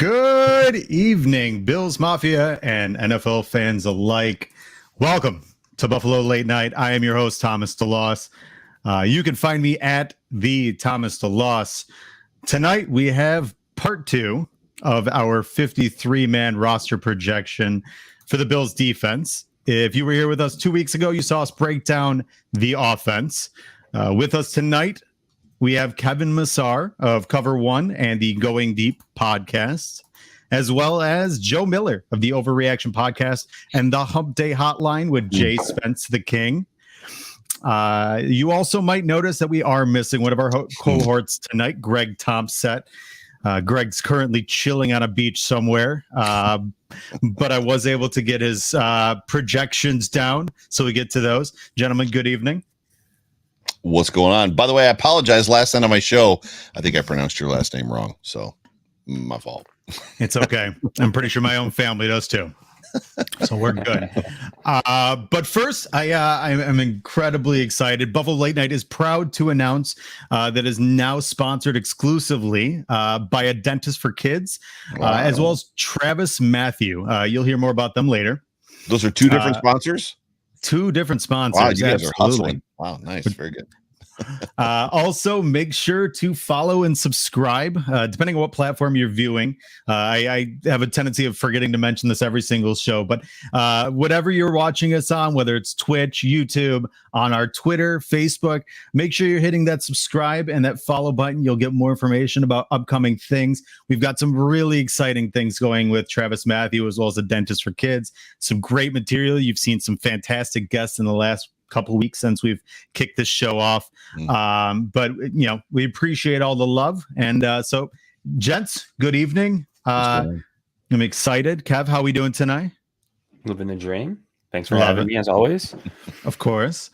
Good evening, Bills Mafia and NFL fans alike. Welcome to Buffalo Late Night. I am your host, Thomas DeLoss. You can find me at the Thomas DeLoss. Tonight, we have part two of our 53-man roster projection for the Bills defense. If you were here with us 2 weeks ago, you saw us break down the offense. With us tonight, we have Kevin Massar of Cover One and the Going Deep podcast, as well as Joe Miller of the Overreaction podcast and the Hump Day Hotline with Jay Spence the King. You also might notice that we are missing one of our cohorts tonight, Greg Thompson. Greg's currently chilling on a beach somewhere, but I was able to get his projections down, so we get to those. Gentlemen, good evening. What's going on? By the way, I apologize. Last night on my show, I think I pronounced your last name wrong, so my fault. It's okay. I'm pretty sure my own family does too. So we're good. But first, I'm incredibly excited. Buffalo Late Night is proud to announce that is now sponsored exclusively by a dentist for kids, as well as Travis Matthew. You'll hear more about them later. Those are two different sponsors? Two different sponsors. Wow, you guys are hustling. Wow, nice. Very good. Also, make sure to follow and subscribe, depending on what platform you're viewing. I have a tendency of forgetting to mention this every single show, but whatever you're watching us on, whether it's Twitch, YouTube, on our Twitter, Facebook, make sure you're hitting that subscribe and that follow button. You'll get more information about upcoming things. We've got some really exciting things going with Travis Matthew, as well as a dentist for kids. Some great material. You've seen some fantastic guests in the last couple weeks since we've kicked this show off. But we appreciate all the love. And so gents, good evening. I'm excited. Kev, how are we doing tonight? Living the dream. Thanks for having me as always. Of course.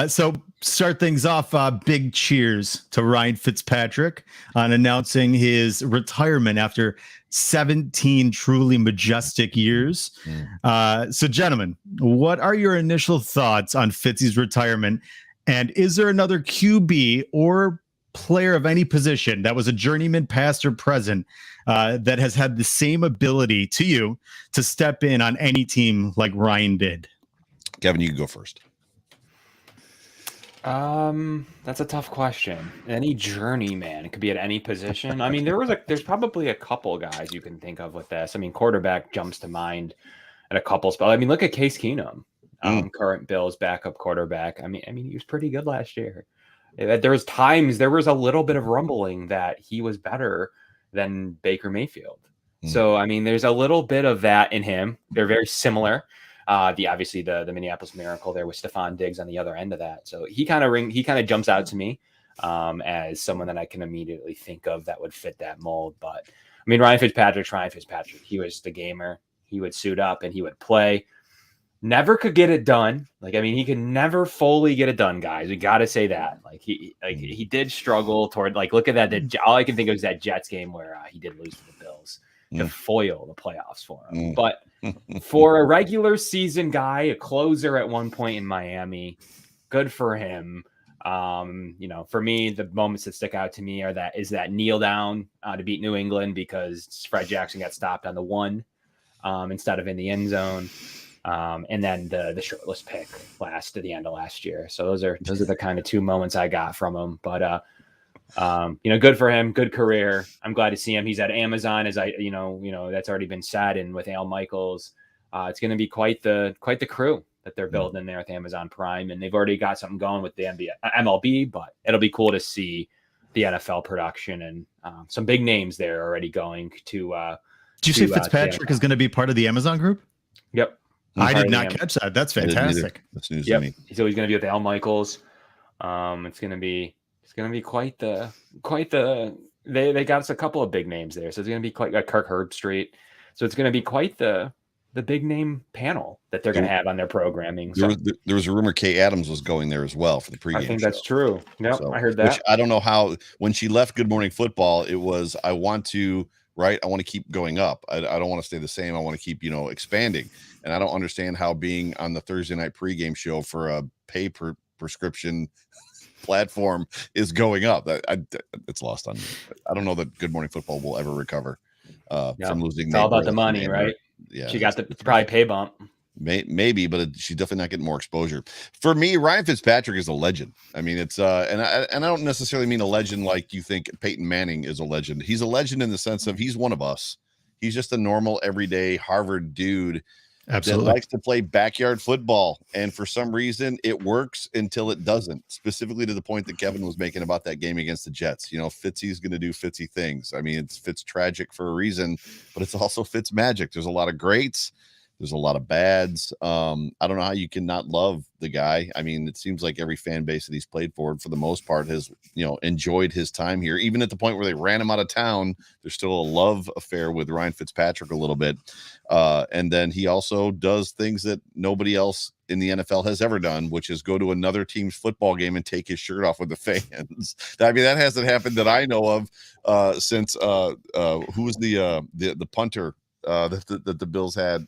So start things off. Big cheers to Ryan Fitzpatrick on announcing his retirement after 17 truly majestic years. So gentlemen, what are your initial thoughts on Fitzy's retirement? And is there another QB or player of any position that was a journeyman past or present that has had the same ability to you to step in on any team like Ryan did? Kevin, you can go first. That's a tough question. Any journeyman, it could be at any position. I mean, there's probably a couple guys you can think of with this. I mean, quarterback jumps to mind at a couple spots. I mean, look at Case Keenum, current Bills backup quarterback. I mean, he was pretty good last year. There was a little bit of rumbling that he was better than Baker Mayfield. So, I mean, there's a little bit of that in him. They're very similar. Obviously the Minneapolis Miracle there with Stephon Diggs on the other end of that. So he kind of jumps out to me as someone that I can immediately think of that would fit that mold. But I mean, Ryan Fitzpatrick, he was the gamer. He would suit up and he would play. Never could get it done. He could never fully get it done, guys. We got to say that. He did struggle toward, look at that. All I can think of is that Jets game where he did lose to the Bills to foil the playoffs for him. But for a regular season guy, a closer at one point in Miami, good for him. For me, the moments that stick out to me is that kneel down to beat New England because Fred Jackson got stopped on the one instead of in the end zone. And then the shirtless pick to the end of last year. So those are the kind of two moments I got from him. But good for him, good career. I'm glad to see him. He's at Amazon, as that's already been said. And with Al Michaels, it's going to be quite the crew that they're building in there with Amazon Prime. And they've already got something going with the MLB, but it'll be cool to see the NFL production and some big names there already going to. Did you say Fitzpatrick is going to be part of the Amazon group? Yep. I did not catch that. That's fantastic. That's news to me. So he's going to be with Al Michaels. It's going to be quite the. They got us a couple of big names there, so it's going to be quite like Kirk Herbstreit. So it's going to be quite the big name panel that they're going to have on their programming. So. There was a rumor Kay Adams was going there as well for the pregame. I think that's true. Yeah, I heard that. Which I don't know how. When she left Good Morning Football, it was I want to keep going up. I don't want to stay the same. I want to keep expanding. And I don't understand how being on the Thursday night pregame show for a pay prescription platform is going up. It's lost on me. I don't know that Good Morning Football will ever recover. from losing. It's all Nate about the Burleson money, and right? Yeah, She got the probably pay bump. maybe, but she's definitely not getting more exposure. For me, Ryan Fitzpatrick is a legend. I mean, it's and I don't necessarily mean a legend like you think Peyton Manning is a legend. He's a legend in the sense of he's one of us. He's just a normal, everyday Harvard dude Absolutely. that likes to play backyard football, and for some reason, it works until it doesn't. Specifically to the point that Kevin was making about that game against the Jets. You know, Fitzy's going to do Fitzy things. I mean, it's Fitz tragic for a reason, but it's also Fitz magic. There's a lot of greats. There's a lot of bads. I don't know how you can not love the guy. I mean, it seems like every fan base that he's played for the most part, has, enjoyed his time here. Even at the point where they ran him out of town, there's still a love affair with Ryan Fitzpatrick a little bit. And then he also does things that nobody else in the NFL has ever done, which is go to another team's football game and take his shirt off with the fans. I mean, that hasn't happened that I know of since who was the punter that the Bills had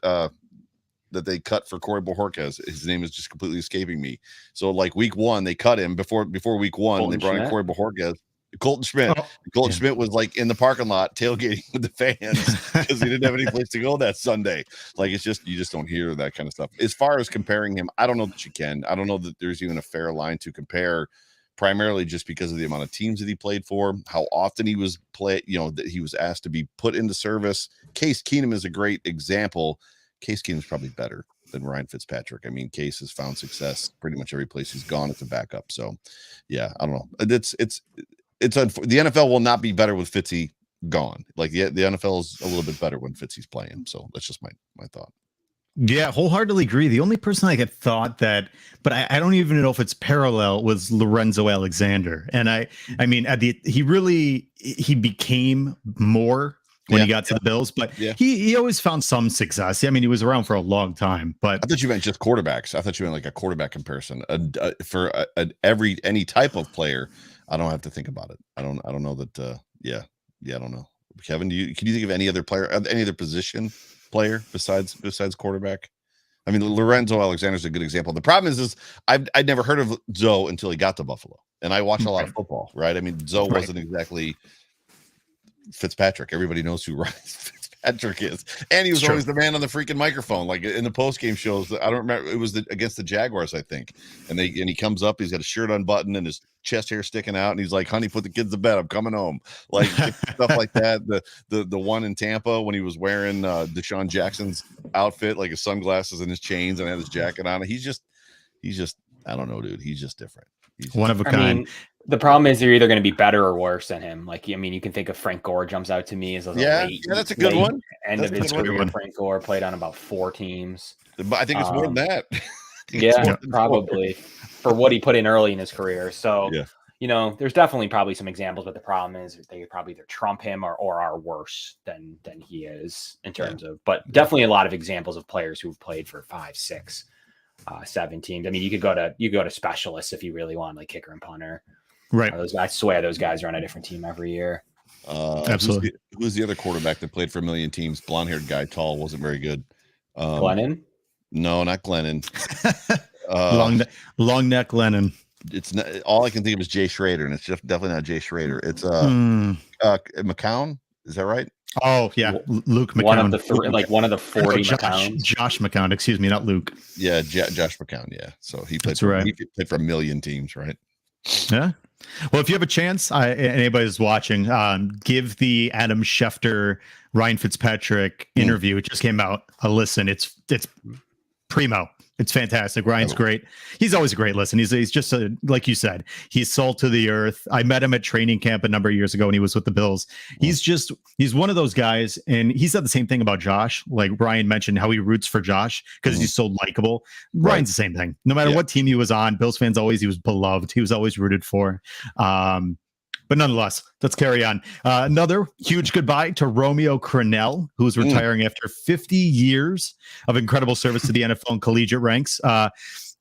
that they cut for Corey Bojorquez. His name is just completely escaping me. So like week one, they cut him before week one. Colton They brought in Corey Bojorquez. Colton Schmidt. Oh, Colton Schmidt was like in the parking lot tailgating with the fans because he didn't have any place to go that Sunday. Like, it's just, you just don't hear that kind of stuff. As far as comparing him, I don't know that you can. I don't know that there's even a fair line to compare, primarily just because of the amount of teams that he played for, how often he was that he was asked to be put into service. Case Keenum is a great example. Case Keenum's probably better than Ryan Fitzpatrick. I mean, Case has found success pretty much every place he's gone as a backup. So, yeah, I don't know. It's the NFL will not be better with Fitzy gone. Like the NFL is a little bit better when Fitzy's playing. So that's just my thought. Yeah, wholeheartely agree. The only person I had thought that, but I don't even know if it's parallel, was Lorenzo Alexander. And I mean, he became more when he got to the Bills, but he always found some success. I mean, he was around for a long time. But I thought you meant just quarterbacks. I thought you meant like a quarterback comparison for any type of player. I don't have to think about it. I don't know that. I don't know. Kevin, can you think of any other player, any other position player besides quarterback? I mean, Lorenzo Alexander is a good example. The problem is I'd never heard of Zoe until he got to Buffalo, and I watched a lot of football. Right? I mean, Zoe wasn't exactly Fitzpatrick. Everybody knows who Ryan Fitzpatrick is, and he was always the man on the freaking microphone, like in the post game shows. I don't remember, it was against the Jaguars, I think, and he comes up, he's got a shirt unbuttoned and his chest hair sticking out, and he's like, "Honey, put the kids to bed. I'm coming home." Like stuff like that. The one in Tampa when he was wearing Deshaun Jackson's outfit, like his sunglasses and his chains, and had his jacket on. He's just I don't know, dude. He's just different. He's one of a kind. I mean, the problem is you're either going to be better or worse than him. Like, I mean, you can think of Frank Gore jumps out to me as that's a good one. End of his career. Frank Gore played on about 4 teams. But I think it's more than that. Yeah, probably for what he put in early in his career. So, there's definitely probably some examples, but the problem is they probably either trump him or are worse than he is in terms of, but definitely a lot of examples of players who've played for 5, 6, 7 teams. I mean, you could go to specialists if you really want, like kicker and punter. Right. I swear those guys are on a different team every year. Absolutely. Who's the other quarterback that played for a million teams? Blonde-haired guy, tall, wasn't very good. Glennon? No, not Glennon. Long neck Lennon. It's not, all I can think of is Jay Schrader, and it's just definitely not Jay Schrader. It's McCown. Is that right? Oh yeah, Luke McCown. One of the 40 McCowns. Josh McCown. Excuse me, not Luke. Yeah, Josh McCown. Yeah, so he played. He played for a million teams, right? Yeah. Well, if you have a chance, anybody's watching, give the Adam Schefter, Ryan Fitzpatrick interview. It just came out. A listen. It's primo. It's fantastic. Ryan's great. He's always a great listen. He's just like you said, he's salt to the earth. I met him at training camp a number of years ago when he was with the Bills. He's one of those guys, and he said the same thing about Josh. Like Ryan mentioned how he roots for Josh because he's so likable. Ryan's the same thing. No matter what team he was on, Bills fans he was beloved. He was always rooted for. But nonetheless, let's carry on. Another huge goodbye to Romeo Crennel, who's retiring after 50 years of incredible service to the NFL and collegiate ranks.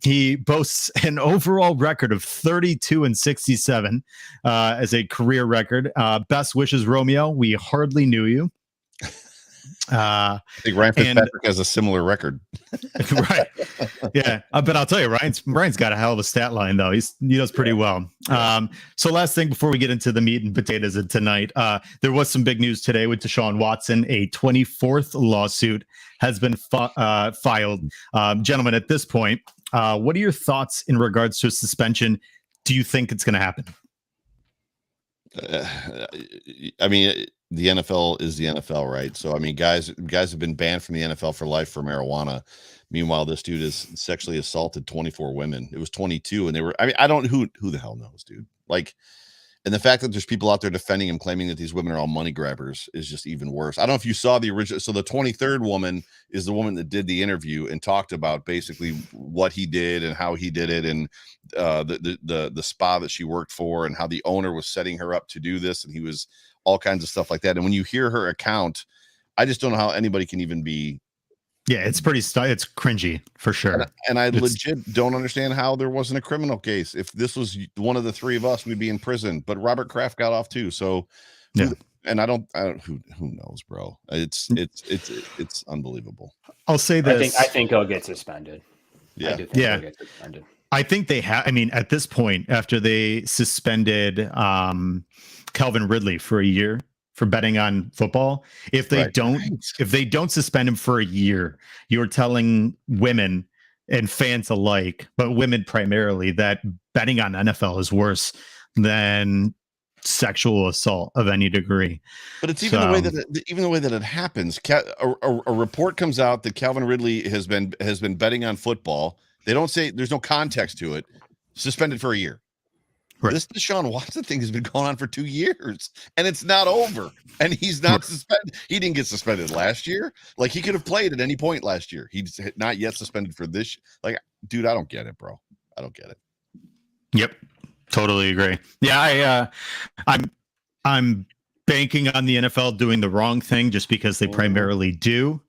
He boasts an overall record of 32-67 as a career record. Best wishes, Romeo. We hardly knew you. I think Ryan Fitzpatrick has a similar record. Right. Yeah. But I'll tell you, Ryan's got a hell of a stat line, though. He does pretty well. So last thing before we get into the meat and potatoes of tonight, there was some big news today with Deshaun Watson. A 24th lawsuit has been filed. Gentlemen, at this point, what are your thoughts in regards to a suspension? Do you think it's going to happen? I mean, the NFL is the NFL, right? So, I mean, guys have been banned from the NFL for life for marijuana. Meanwhile, this dude has sexually assaulted 24 women. It was 22, and they were. I mean, I don't who the hell knows, dude. Like, and the fact that there's people out there defending him, claiming that these women are all money grabbers, is just even worse. I don't know if you saw the original. So the 23rd woman is the woman that did the interview and talked about basically what he did and how he did it, and the spa that she worked for, and how the owner was setting her up to do this, and he was all kinds of stuff like that. And when you hear her account, I just don't know how anybody can even be. Yeah, it's pretty. It's cringy for sure. And I legit don't understand how there wasn't a criminal case. If this was one of the three of us, we'd be in prison. But Robert Kraft got off too. So, yeah. And I don't. Who knows, bro? It's unbelievable. I'll say this. I think he'll get suspended. Yeah. I do think he'll get suspended. I think they have. I mean, at this point, after they suspended Calvin Ridley for a year for betting on football, if they don't suspend him for a year, you're telling women and fans alike, but women primarily, that betting on NFL is worse than sexual assault of any degree. But it's even the way that it happens. A report comes out that Calvin Ridley has been betting on football. They don't say, there's no context to it. Suspended for a year. Right. This Deshaun Watson thing has been going on for 2 years, and it's not over. And he's not suspended. He didn't get suspended last year. Like, he could have played at any point last year. He's not yet suspended for this. Like, dude, I don't get it, bro. I don't get it. Yep, totally agree. Yeah, I'm banking on the NFL doing the wrong thing just because they primarily do.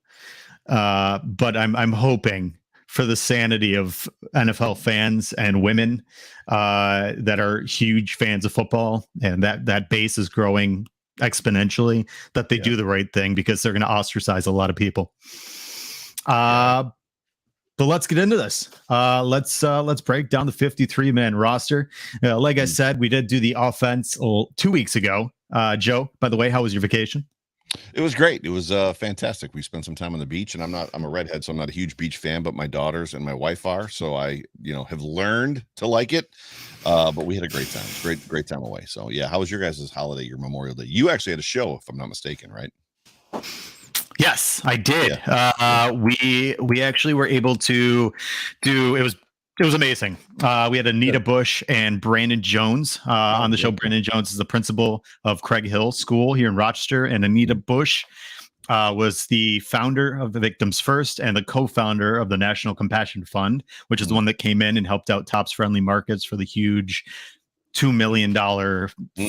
But I'm hoping for the sanity of NFL fans and women that are huge fans of football, and that base is growing exponentially, that they do the right thing, because they're going to ostracize a lot of people. But let's get into this. Let's break down the 53-man roster. Like I said, we did do the offense 2 weeks ago. Joe, by the way, how was your vacation? It was great. It was fantastic. We spent some time on the beach, and I'm a redhead, so I'm not a huge beach fan, but my daughters and my wife are. So I, have learned to like it. But we had a great time. Great time away. So yeah, how was your guys' holiday, your Memorial Day? You actually had a show, if I'm not mistaken, right? Yes, I did. Yeah. We actually were able to do. It was amazing. We had Anita Bush and Brandon Jones on the show. Brandon Jones is the principal of Craig Hill School here in Rochester, and Anita Bush was the founder of the Victims First and the co-founder of the National Compassion Fund, which is the one that came in and helped out Tops Friendly Markets for the huge $2 million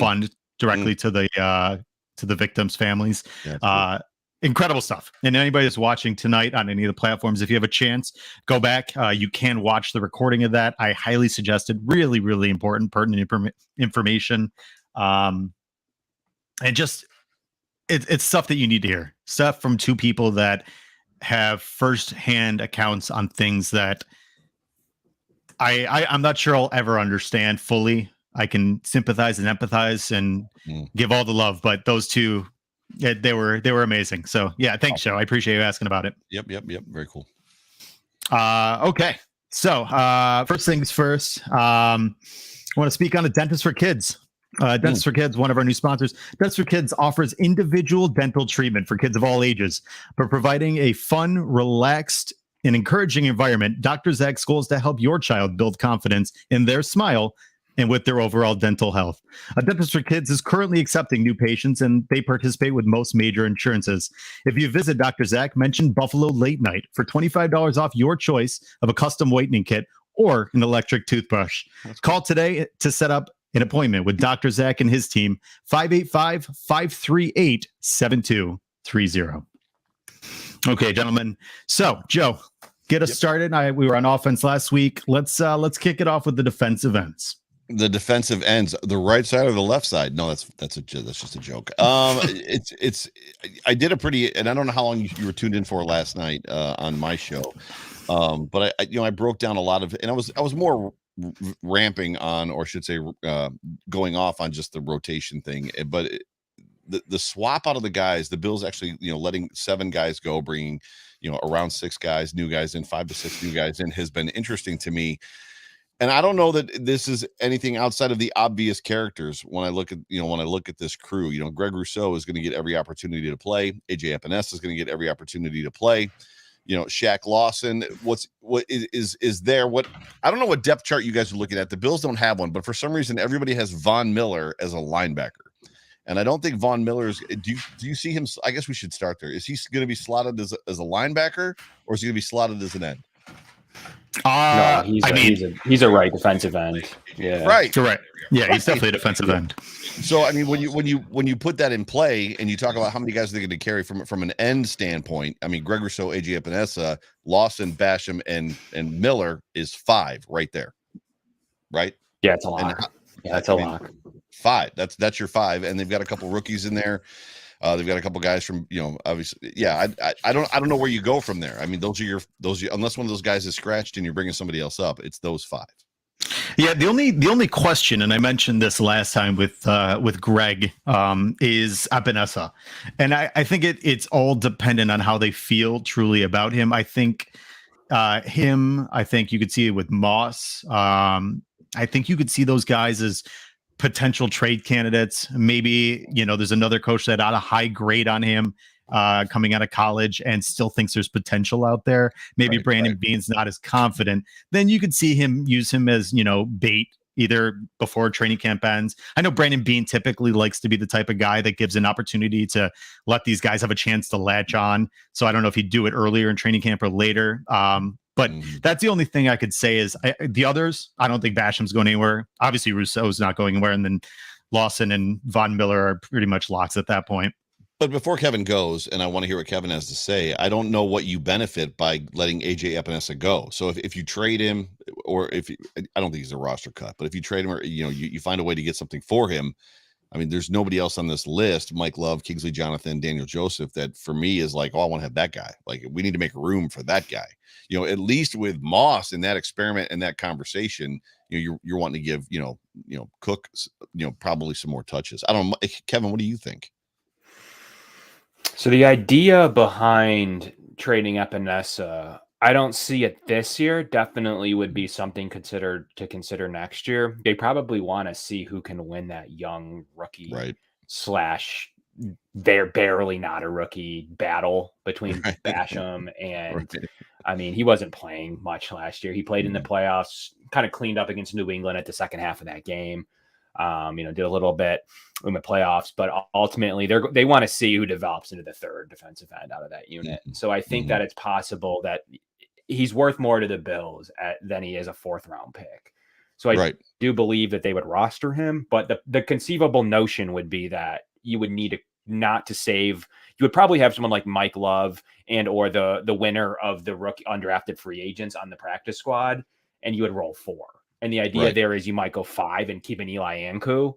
fund directly to the victims' families. Yeah, incredible stuff. And anybody that's watching tonight on any of the platforms, if you have a chance, go back. You can watch the recording of that. I highly suggest it. Really, really important, pertinent information. And just it's stuff that you need to hear. Stuff from two people that have firsthand accounts on things that I'm not sure I'll ever understand fully. I can sympathize and empathize and give all the love, but those two, yeah, they were amazing. So yeah, thanks, Joe. I appreciate you asking about it. Yep. Very cool. Okay. So first things first, I want to speak on the Dentist for Kids. Dentist for Kids, one of our new sponsors. Dentist for Kids offers individual dental treatment for kids of all ages, but providing a fun, relaxed, and encouraging environment. Dr. Zach's goal is to help your child build confidence in their smile and with their overall dental health. Dentist for Kids is currently accepting new patients, and they participate with most major insurances. If you visit Dr. Zach, mention Buffalo Late Night for $25 off your choice of a custom whitening kit or an electric toothbrush. Call today to set up an appointment with Dr. Zach and his team, 585-538-7230. Okay, gentlemen. So, Joe, get us started. We were on offense last week. Let's kick it off with the defensive ends. The defensive ends, the right side or the left side? No, that's just a joke. It's I did a pretty, and I don't know how long you were tuned in for last night on my show, but I broke down a lot of, and I was more ramping on, or I should say, going off on just the rotation thing, but the swap out of the guys, the Bills actually letting 7 guys go, bringing around 6 guys, new guys in, 5 to 6 new guys in, has been interesting to me. And I don't know that this is anything outside of the obvious characters. When I look at this crew, Greg Rousseau is going to get every opportunity to play. AJ Epinesa is going to get every opportunity to play. Shaq Lawson. What is there? What, I don't know what depth chart you guys are looking at. The Bills don't have one, but for some reason everybody has Von Miller as a linebacker, and I don't think Von Miller is. Do you see him? I guess we should start there. Is he going to be slotted as a linebacker, or is he going to be slotted as an end? No, he's a right defensive end. Yeah, right. Yeah, he's definitely a defensive end. So I mean, when you put that in play and you talk about how many guys they're going to carry from an end standpoint, I mean, Greg Rousseau, AJ Epinesa, Lawson, Basham, and Miller is 5 right there, right? Yeah, it's a lock. That's a lock. 5. That's your 5, and they've got a couple rookies in there. They've got a couple guys from, obviously, yeah. I don't know where you go from there. I mean, those are unless one of those guys is scratched and you're bringing somebody else up, it's those 5. Yeah, the only question, and I mentioned this last time with Greg, is Epinesa, and I think it's all dependent on how they feel truly about him. I think I think you could see it with Moss. I think you could see those guys as potential trade candidates. Maybe, there's another coach that had a high grade on him coming out of college and still thinks there's potential out there. Maybe Brandon Beane's not as confident. Then you could see him use him as, bait either before training camp ends. I know Brandon Beane typically likes to be the type of guy that gives an opportunity to let these guys have a chance to latch on. So I don't know if he'd do it earlier in training camp or later. But that's the only thing I could say is the others, I don't think Basham's going anywhere. Obviously, Rousseau's not going anywhere. And then Lawson and Von Miller are pretty much locks at that point. But before Kevin goes, and I want to hear what Kevin has to say, I don't know what you benefit by letting AJ Epinesa go. So if you trade him, or I don't think he's a roster cut, but if you trade him, or you find a way to get something for him, I mean, there's nobody else on this list, Mike Love, Kingsley Jonathan, Daniel Joseph, that for me is like, oh, I want to have that guy. Like, we need to make room for that guy. At least with Moss in that experiment and that conversation, you're wanting to give, Cook, probably some more touches. I don't know. Kevin, what do you think? So the idea behind trading Epinesa, I don't see it this year. Definitely would be something to consider next year. They probably want to see who can win that young rookie / they're barely not a rookie battle between Basham and I mean, he wasn't playing much last year. He played in the playoffs, kind of cleaned up against New England at the second half of that game. Did a little bit in the playoffs, but ultimately they want to see who develops into the third defensive end out of that unit. So I think that it's possible that he's worth more to the Bills than he is a 4th round pick. So I do believe that they would roster him, but the conceivable notion would be that you would need not to save. You would probably have someone like Mike Love and or the winner of the rookie undrafted free agents on the practice squad, and you would roll 4. And the idea there is you might go 5 and keep an Eli Ankou.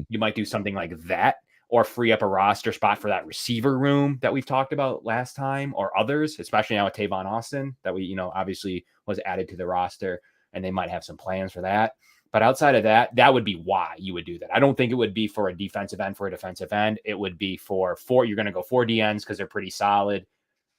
You might do something like that, or free up a roster spot for that receiver room that we've talked about last time, or others, especially now with Tavon Austin, that we, obviously was added to the roster, and they might have some plans for that. But outside of that, that would be why you would do that. I don't think it would be for a defensive end for a defensive end. It would be for 4. You're going to go 4 DNs because they're pretty solid.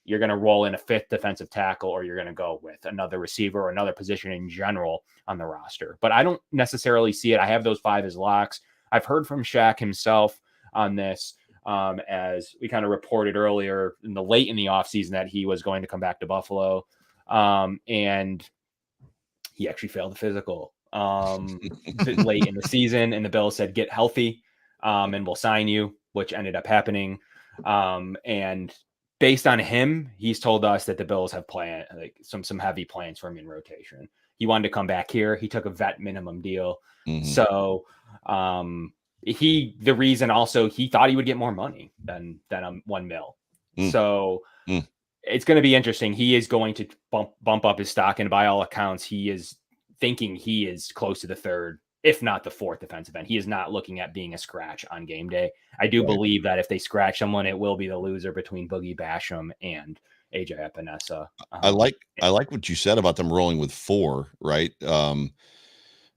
You're going to roll in a 5th defensive tackle, or you're going to go with another receiver or another position in general on the roster. But I don't necessarily see it. I have those 5 as locks. I've heard from Shaq himself on this, as we kind of reported earlier late in the offseason that he was going to come back to Buffalo. And he actually failed the physical late in the season. And the Bills said, get healthy, and we'll sign you, which ended up happening. And based on him, he's told us that the Bills have some heavy plans for him in rotation. He wanted to come back here. He took a vet minimum deal. So the reason also he thought he would get more money than $1 million. So it's going to be interesting. He is going to bump up his stock, and by all accounts, he is thinking he is close to the third, if not the fourth defensive end. He is not looking at being a scratch on game day. I do believe that if they scratch someone, it will be the loser between Boogie Basham and AJ Epinesa. I like what you said about them rolling with 4, right?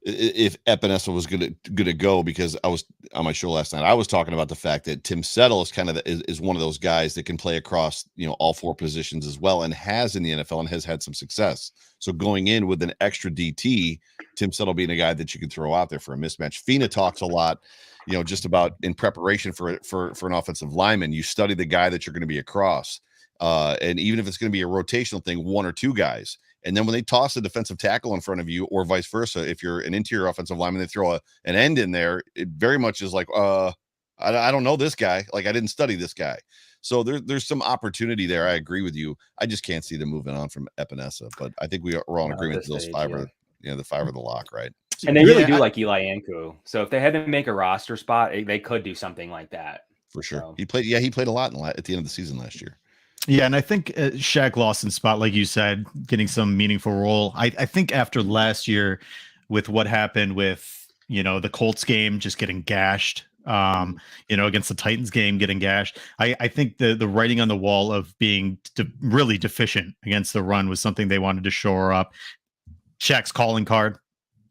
If Epinesa was gonna go, because I was on my show last night, I was talking about the fact that Tim Settle is kind of is one of those guys that can play across, all 4 positions as well, and has in the NFL and has had some success. So going in with an extra DT, Tim Settle being a guy that you can throw out there for a mismatch. Fina talks a lot, just about in preparation for an offensive lineman, you study the guy that you're going to be across, and even if it's going to be a rotational thing, 1 or 2 guys. And then when they toss a defensive tackle in front of you, or vice versa, if you're an interior offensive lineman, they throw an end in there, it very much is like, I don't know this guy. Like, I didn't study this guy. So there's some opportunity there. I agree with you. I just can't see them moving on from Epinesa. But I think we're all in agreement that those 5 are, the 5 are the lock, right? So, and they really do like Eli Ankou. So if they had to make a roster spot, they could do something like that. For sure. So. He played a lot at the end of the season last year. Yeah, and I think Shaq Lawson's spot, like you said, getting some meaningful role. I think after last year, with what happened with the Colts game just getting gashed, against the Titans game getting gashed, I think the writing on the wall of being really deficient against the run was something they wanted to shore up. Shaq's calling card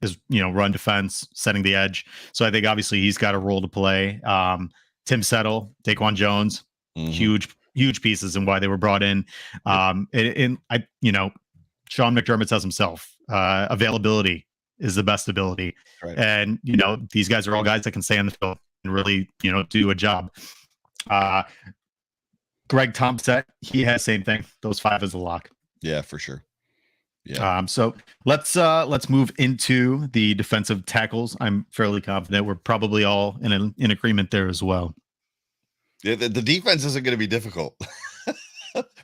is run defense, setting the edge. So I think obviously he's got a role to play. Tim Settle, Daquan Jones, huge pieces and why they were brought in. Sean McDermott says himself, availability is the best ability. Right. And, these guys are all guys that can stay on the field and really, do a job. Greg Thompson, he has same thing. Those 5 is a lock. Yeah, for sure. Yeah. So let's move into the defensive tackles. I'm fairly confident we're probably all in agreement there as well. Yeah, the defense isn't going to be difficult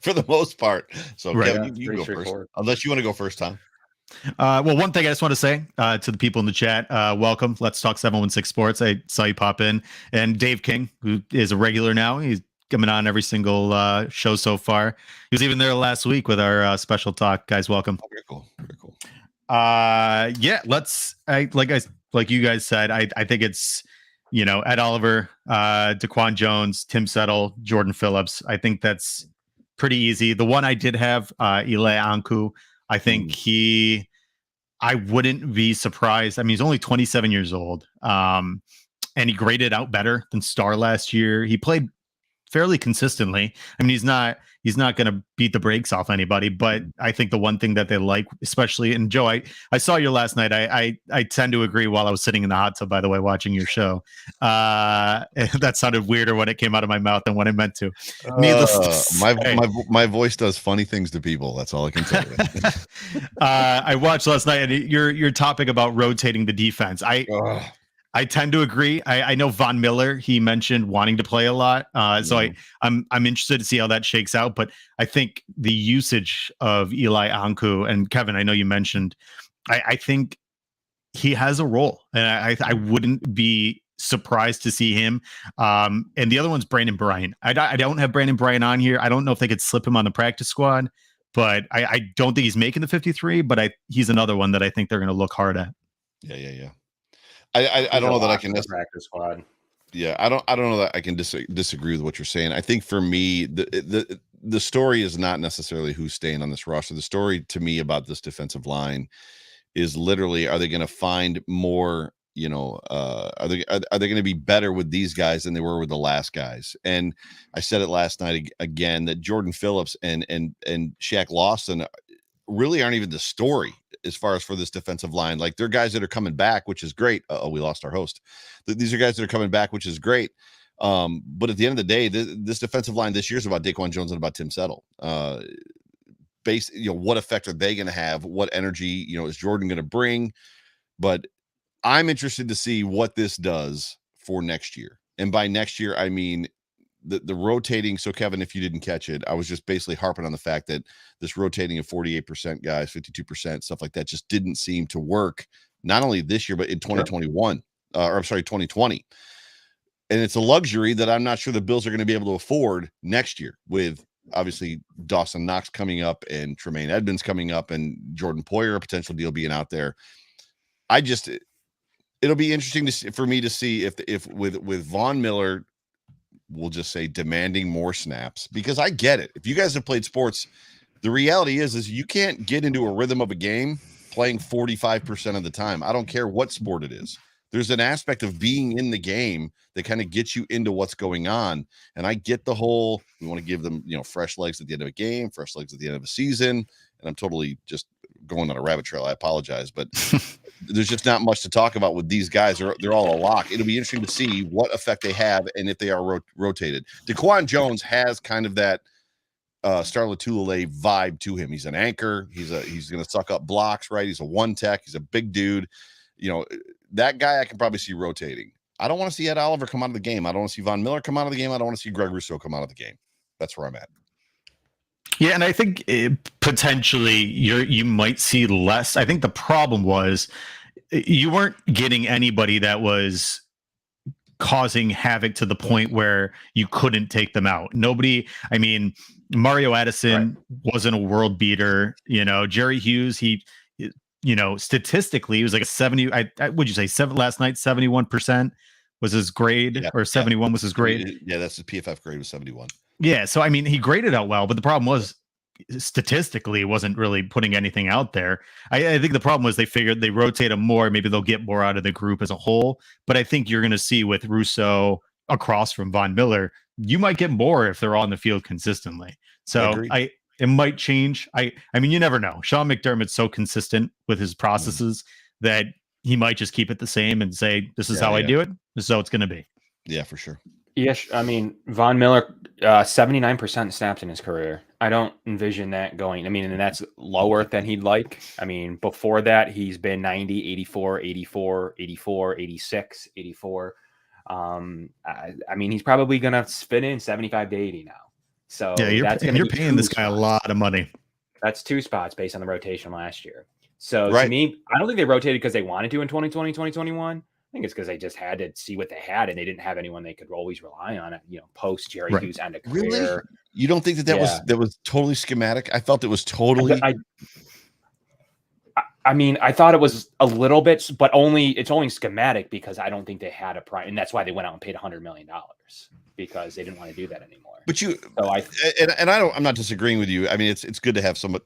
for the most part. So right. Kevin, you go first, unless you want to go first, Tom. Well, one thing I just want to say to the people in the chat, welcome. Let's talk 716 Sports. I saw you pop in, and Dave King, who is a regular now, he's coming on every single show so far. He was even there last week with our special talk. Guys, welcome. Oh, very cool. Very cool. Yeah, like you guys said, I think it's Ed Oliver, Daquan Jones, Tim Settle, Jordan Phillips. I think that's pretty easy. The one I did have, Eli Ankou, I think I wouldn't be surprised. I mean, he's only 27 years old, and he graded out better than Starr last year. He played fairly consistently. I mean, he's not going to beat the brakes off anybody, but I think the one thing that they like, especially, and Joe, I saw you last night. I tend to agree while I was sitting in the hot tub, by the way, watching your show. That sounded weirder when it came out of my mouth than what I meant to. Needless to say, my voice does funny things to people. That's all I can tell you. I watched last night, and your topic about rotating the defense. I tend to agree. I know Von Miller, he mentioned wanting to play a lot. So I'm interested to see how that shakes out. But I think the usage of Eli Ankou, and Kevin, I know you mentioned, I think he has a role. And I wouldn't be surprised to see him. And the other one's Brandon Bryant. I don't have Brandon Bryant on here. I don't know if they could slip him on the practice squad, but I don't think he's making the 53, but he's another one that I think they're going to look hard at. Yeah. I don't know that I can practice squad. Yeah, I don't know that I can disagree with what you're saying. I think for me, the story is not necessarily who's staying on this roster. The story to me about this defensive line is literally, are they going to find more? Are they going to be better with these guys than they were with the last guys? And I said it last night again that Jordan Phillips and Shaq Lawson really aren't even the story as far as for this defensive line. Like, they're guys that are coming back, which is great. We lost our host. These are guys that are coming back, which is great. But at the end of the day, this defensive line this year is about Daquan Jones and about Tim Settle. What effect are they going to have? What energy, is Jordan going to bring? But I'm interested to see what this does for next year. And by next year, I mean the rotating. So Kevin, if you didn't catch it, I was just basically harping on the fact that this rotating of 48% guys, 52%, stuff like that just didn't seem to work, not only this year, but in 2021, 2020. And it's a luxury that I'm not sure the Bills are going to be able to afford next year with obviously Dawson Knox coming up and Tremaine Edmonds coming up and Jordan Poyer, a potential deal being out there. It'll be interesting for me to see if with Von Miller, we'll just say demanding more snaps, because I get it. If you guys have played sports, the reality is you can't get into a rhythm of a game playing 45% of the time. I don't care what sport it is. There's an aspect of being in the game that kind of gets you into what's going on. And I get the whole, we want to give them, fresh legs at the end of a game, fresh legs at the end of a season. And I'm totally just going on a rabbit trail. I apologize, but there's just not much to talk about with these guys. They're all a lock. It'll be interesting to see what effect they have and if they are rotated. DaQuan Jones has kind of that Star Lotulelei vibe to him. He's an anchor. He's going to suck up blocks, right? He's a one tech. He's a big dude. That guy I can probably see rotating. I don't want to see Ed Oliver come out of the game. I don't want to see Von Miller come out of the game. I don't want to see Greg Rousseau come out of the game. That's where I'm at. Yeah, and I think potentially you might see less. I think the problem was you weren't getting anybody that was causing havoc to the point where you couldn't take them out. Nobody, I mean, Mario Addison wasn't a world beater. Jerry Hughes, statistically, he was like a 70. Would you say last night? 71% was his grade, or 71 was his grade. Yeah, that's his PFF grade was 71. Yeah, so I mean, he graded out well, but the problem was statistically wasn't really putting anything out there. I think the problem was they figured they rotate him more, maybe they'll get more out of the group as a whole. But I think you're going to see with Rousseau across from Von Miller, you might get more if they're on the field consistently. So it might change. I mean, you never know. Sean McDermott's so consistent with his processes that he might just keep it the same and say, this is how I do it. This is how it's going to be. Yeah, for sure. Yes. I mean, Von Miller, 79% snaps in his career. I don't envision that going. I mean, and that's lower than he'd like. I mean, before that, he's been 90, 84, 84, 84, 86, 84. I mean, he's probably going to spit in 75 to 80 now. So yeah, you're paying this guy a lot of money. That's 2 spots based on the rotation last year. So to me, I don't think they rotated because they wanted to in 2020, 2021. I think it's because they just had to see what they had, and they didn't have anyone they could always rely on at, post Jerry Hughes end of career. Really? You don't think that was totally schematic? I felt it was totally. I mean, I thought it was a little bit, but it's only schematic because I don't think they had a prime, and that's why they went out and paid $100 million because they didn't want to do that anymore. But I'm not disagreeing with you. I mean, it's good to have some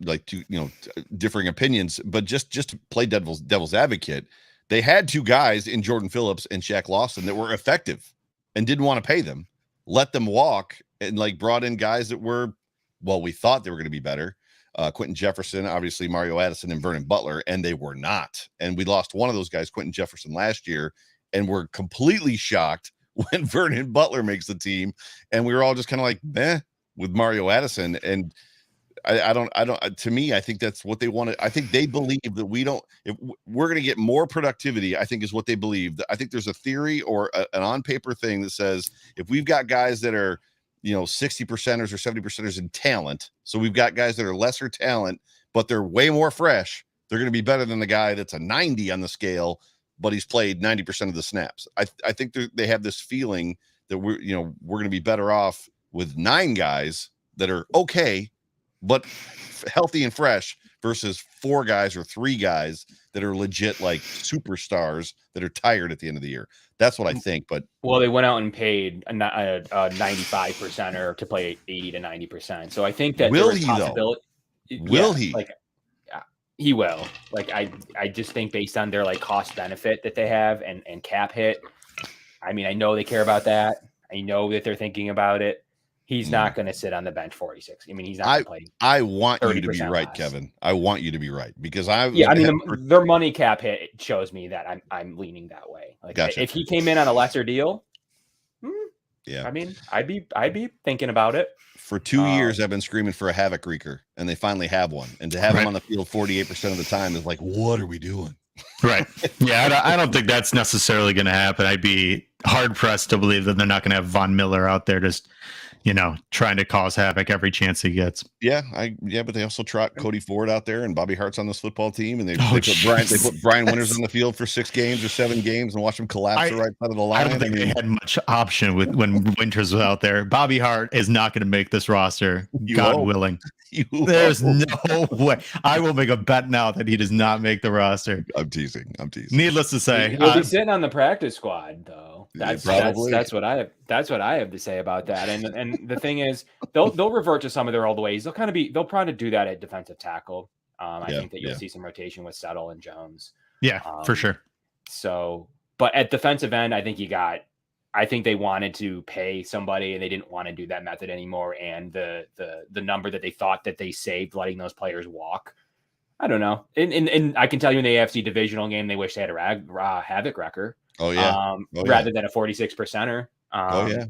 differing opinions, but just to play devil's advocate, they had 2 guys in Jordan Phillips and Shaq Lawson that were effective and didn't want to pay them, let them walk, and brought in guys that we thought they were going to be better. Quentin Jefferson, obviously Mario Addison and Vernon Butler, and they were not. And we lost one of those guys, Quentin Jefferson, last year, and we're completely shocked when Vernon Butler makes the team. And we were all just kind of like, with Mario Addison. And to me, I think that's what they wanted. I think they believe that if we're going to get more productivity, I think is what they believe. I think there's a theory or an on paper thing that says if we've got guys that are, 60%ers or 70%ers in talent. So we've got guys that are lesser talent, but they're way more fresh. They're going to be better than the guy that's a 90 on the scale, but he's played 90% of the snaps. I think they have this feeling that we're going to be better off with 9 guys that are okay, but healthy and fresh versus 4 guys or 3 guys that are legit superstars that are tired at the end of the year. That's what I think. But they went out and paid a 95%er to play 80 to 90%. So I think that will he though? Will he? He will. I just think based on their cost benefit that they have and cap hit. I mean, I know they care about that. I know that they're thinking about it. He's not going to sit on the bench 46. I mean, he's not going to play. I want you to be right, less. Kevin. I want you to be right because their money cap hit shows me that I'm leaning that way. Gotcha. If he came in on a lesser deal, yeah. I mean, I'd be thinking about it. For 2 years, I've been screaming for a Havoc Reeker, and they finally have one. And to have him on the field 48% of the time is what are we doing? Right. Yeah, I don't think that's necessarily going to happen. I'd be hard pressed to believe that they're not going to have Von Miller out there just trying to cause havoc every chance he gets. Yeah, but they also trot Cody Ford out there, and Bobby Hart's on this football team, and they put Brian Winters on the field for 6 games or 7 games and watch him collapse the right side of the line. I don't think they had much option when Winters was out there. Bobby Hart is not going to make this roster, God willing. There's no way. I will make a bet now that he does not make the roster. I'm teasing. Needless to say, he'll be sitting on the practice squad though. That's what I have to say about that. And the thing is, they'll revert to some of their old ways. They'll probably do that at defensive tackle. I think that you'll see some rotation with Settle and Jones. Yeah, for sure. So, but at defensive end, I think they wanted to pay somebody and they didn't want to do that method anymore. And the number that they thought that they saved letting those players walk, I don't know. And I can tell you in the AFC divisional game, they wish they had a Havoc Wrecker. Rather than a 46%er. I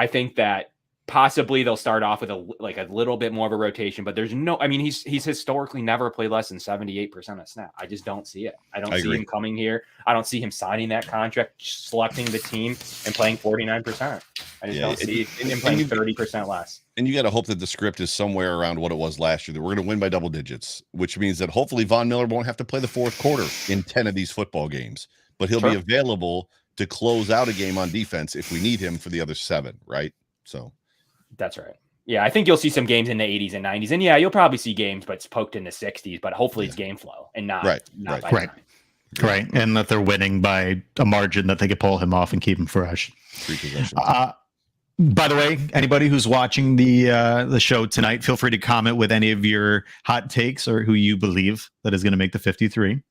think that possibly they'll start off with a little bit more of a rotation, but there's no, I mean, he's historically never played less than 78% of snap. I just don't see it. I don't see him coming here. I don't see him signing that contract, selecting the team and playing 49%. I just don't see him playing 30% less. And you got to hope that the script is somewhere around what it was last year, that we're going to win by double digits, which means that hopefully Von Miller won't have to play the fourth quarter in 10 of these football games, but he'll be available to close out a game on defense if we need him for the other 7, right? So that's right. Yeah, I think you'll see some games in the 80s and 90s, and you'll probably see games, but it's poked in the 60s. But hopefully, it's game flow and not right, and that they're winning by a margin that they could pull him off and keep him fresh. By the way, anybody who's watching the show tonight, feel free to comment with any of your hot takes or who you believe that is going to make the 53.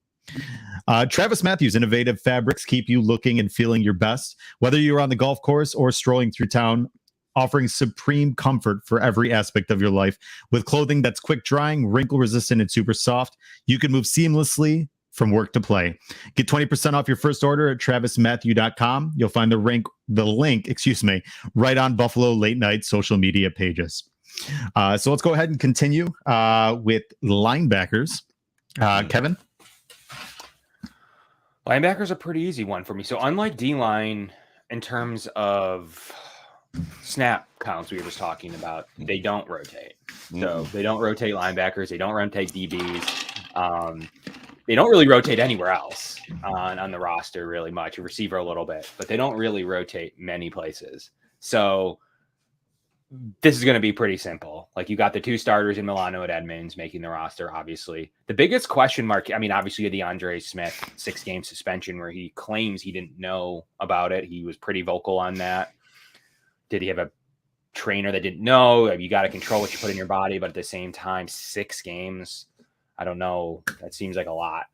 Travis Matthews, innovative fabrics keep you looking and feeling your best. Whether you're on the golf course or strolling through town, offering supreme comfort for every aspect of your life. With clothing that's quick drying, wrinkle resistant, and super soft, you can move seamlessly from work to play. Get 20% off your first order at travismatthew.com. You'll find the link, right on Buffalo Late Night social media pages. So let's go ahead and continue with linebackers. Kevin? Linebacker's a pretty easy one for me. So unlike D-line, in terms of snap counts we were just talking about, they don't rotate. So they don't rotate linebackers. They don't rotate DBs. They don't really rotate anywhere else on the roster really much. A receiver a little bit, but they don't really rotate many places. So this is going to be pretty simple. Like, you got the 2 starters in Milano and Edmonds making the roster, obviously. The biggest question mark, I mean, obviously the Andre Smith 6-game suspension where he claims he didn't know about it. He was pretty vocal on that. Did he have a trainer that didn't know? You got to control what you put in your body, but at the same time, 6 games, I don't know. That seems like a lot.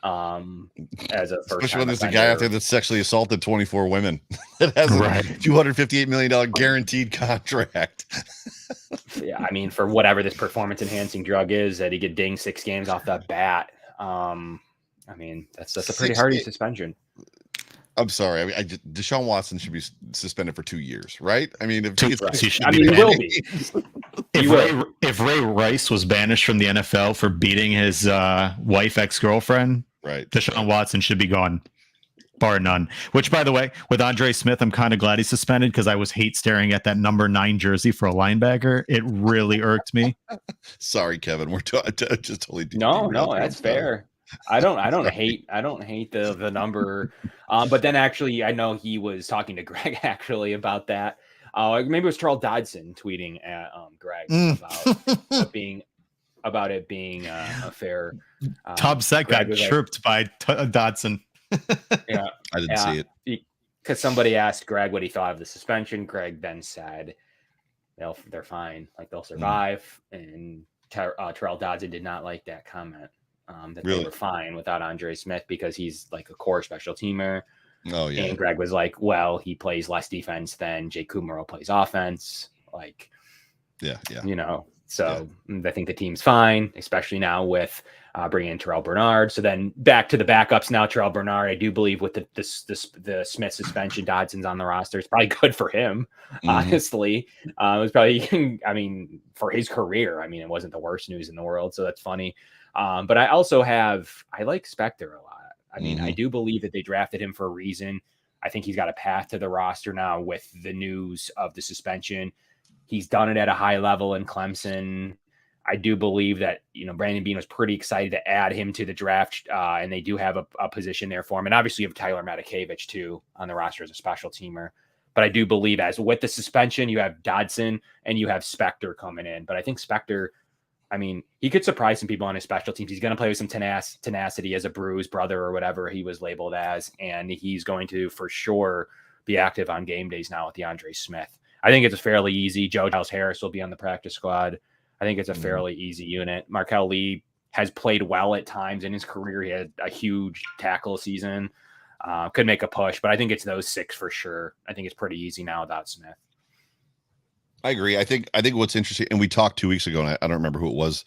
As a first, especially when there's a guy out there that sexually assaulted 24 women that has a $258 million guaranteed contract. Yeah, I mean, for whatever this performance enhancing drug is, that he get dinged 6 games off the bat. I mean, that's a pretty hardy suspension. I'm sorry. I mean, Deshaun Watson should be suspended for 2 years, right? I mean, he will be. If Ray Rice was banished from the NFL for beating his wife, ex-girlfriend, right, Deshaun Watson should be gone, bar none. Which, by the way, with Andre Smith, I'm kind of glad he's suspended because I was hate staring at that number 9 jersey for a linebacker. It really irked me. Sorry, Kevin. We're just totally no, that's fair. I don't hate the number. But then actually, I know he was talking to Greg actually about that. Maybe it was Charles Dodson tweeting at Greg about it being a fair. Tom Set got chirped by Dodson. Yeah, I didn't see it because somebody asked Greg what he thought of the suspension. Greg then said, "They're fine, like they'll survive." And Terrell Dodson did not like that comment. That they were fine without Andre Smith because he's like a core special teamer. Oh yeah. And Greg was like, well, he plays less defense than Jake Kumaro plays offense. Like, yeah. So I think the team's fine, especially now with bringing in Terrell Bernard. So then back to the backups now. Terrell Bernard, I do believe with the Smith suspension, Dodson's on the roster. It's probably good for him, honestly. It was probably, I mean, for his career, I mean, it wasn't the worst news in the world. So that's funny. But I like Spector a lot. I mean, I do believe that they drafted him for a reason. I think he's got a path to the roster now with the news of the suspension. He's done it at a high level in Clemson. I do believe that, Brandon Beane was pretty excited to add him to the draft, and they do have a position there for him. And obviously you have Tyler Matakevich too on the roster as a special teamer. But I do believe as with the suspension, you have Dodson and you have Spector coming in. But I think Spector, he could surprise some people on his special teams. He's going to play with some tenacity as a bruised brother or whatever he was labeled as. And he's going to, for sure, be active on game days now with DeAndre Smith. I think it's fairly easy. Joe Giles Harris will be on the practice squad. I think it's a fairly easy unit. Markel Lee has played well at times in his career. He had a huge tackle season. Could make a push, but I think it's those 6 for sure. I think it's pretty easy now without Smith. I agree. I think what's interesting, and we talked 2 weeks ago, and I don't remember who it was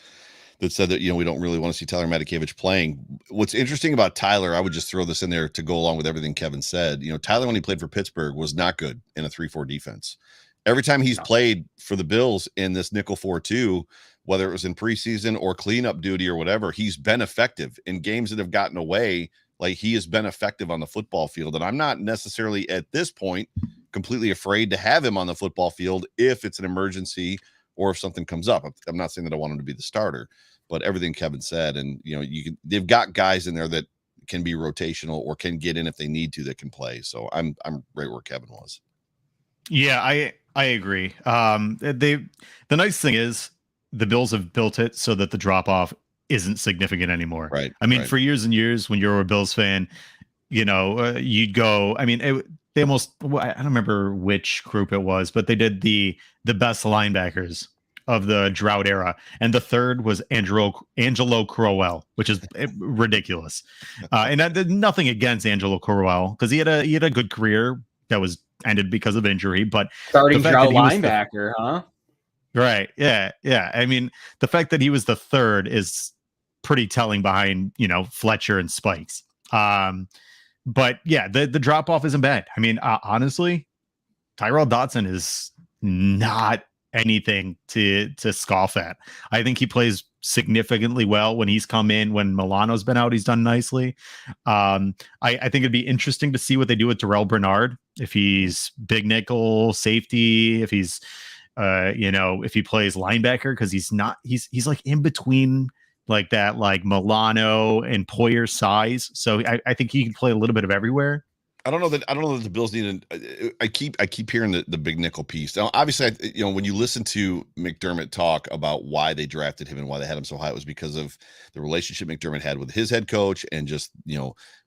that said that, we don't really want to see Tyler Matakevich playing. What's interesting about Tyler, I would just throw this in there to go along with everything Kevin said. Tyler, when he played for Pittsburgh, was not good in a 3-4 defense. Every time he's played for the Bills in this nickel 4-2, whether it was in preseason or cleanup duty or whatever, he's been effective in games that have gotten away. Like, he has been effective on the football field. And I'm not necessarily at this point completely afraid to have him on the football field if it's an emergency or if something comes up. I'm not saying that I want him to be the starter, but everything Kevin said, and they've got guys in there that can be rotational or can get in if they need to, that can play. So I'm right where Kevin was. Yeah, I agree. The nice thing is the Bills have built it so that the drop off isn't significant anymore. Right. For years and years, when you're a Bills fan, you'd go. They almost. I don't remember which group it was, but they did the best linebackers of the drought era, and the third was Angelo Crowell, which is ridiculous. And I did nothing against Angelo Crowell because he had a good career that was ended because of injury, but starting drought linebacker, huh? Right. Yeah. The fact that he was the third is pretty telling behind, Fletcher and Spikes. But yeah, the drop off isn't bad. Honestly, Tyrel Dodson is not anything to scoff at. I think he plays significantly well when he's come in. When Milano's been out, he's done nicely. I think it'd be interesting to see what they do with Terrell Bernard, if he's big nickel safety, if he's if he plays linebacker, because he's like in between like that, like Milano and Poyer size. So I think he can play a little bit of everywhere. I don't know that the Bills need I keep hearing the big nickel piece. Now, obviously, when you listen to McDermott talk about why they drafted him and why they had him so high, it was because of the relationship McDermott had with his head coach, and just,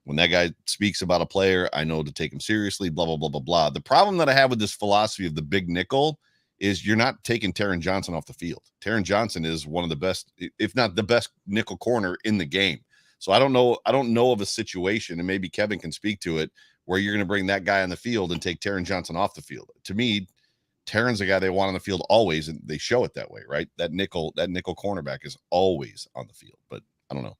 when that guy speaks about a player, I know to take him seriously, blah, blah, blah, blah, blah. The problem that I have with this philosophy of the big nickel is you're not taking Taron Johnson off the field. Taron Johnson is one of the best, if not the best nickel corner in the game. So I don't know of a situation, and maybe Kevin can speak to it, where you're going to bring that guy on the field and take Taron Johnson off the field. To me, Taron's the guy they want on the field always, and they show it that way, right? That nickel cornerback is always on the field, but I don't know.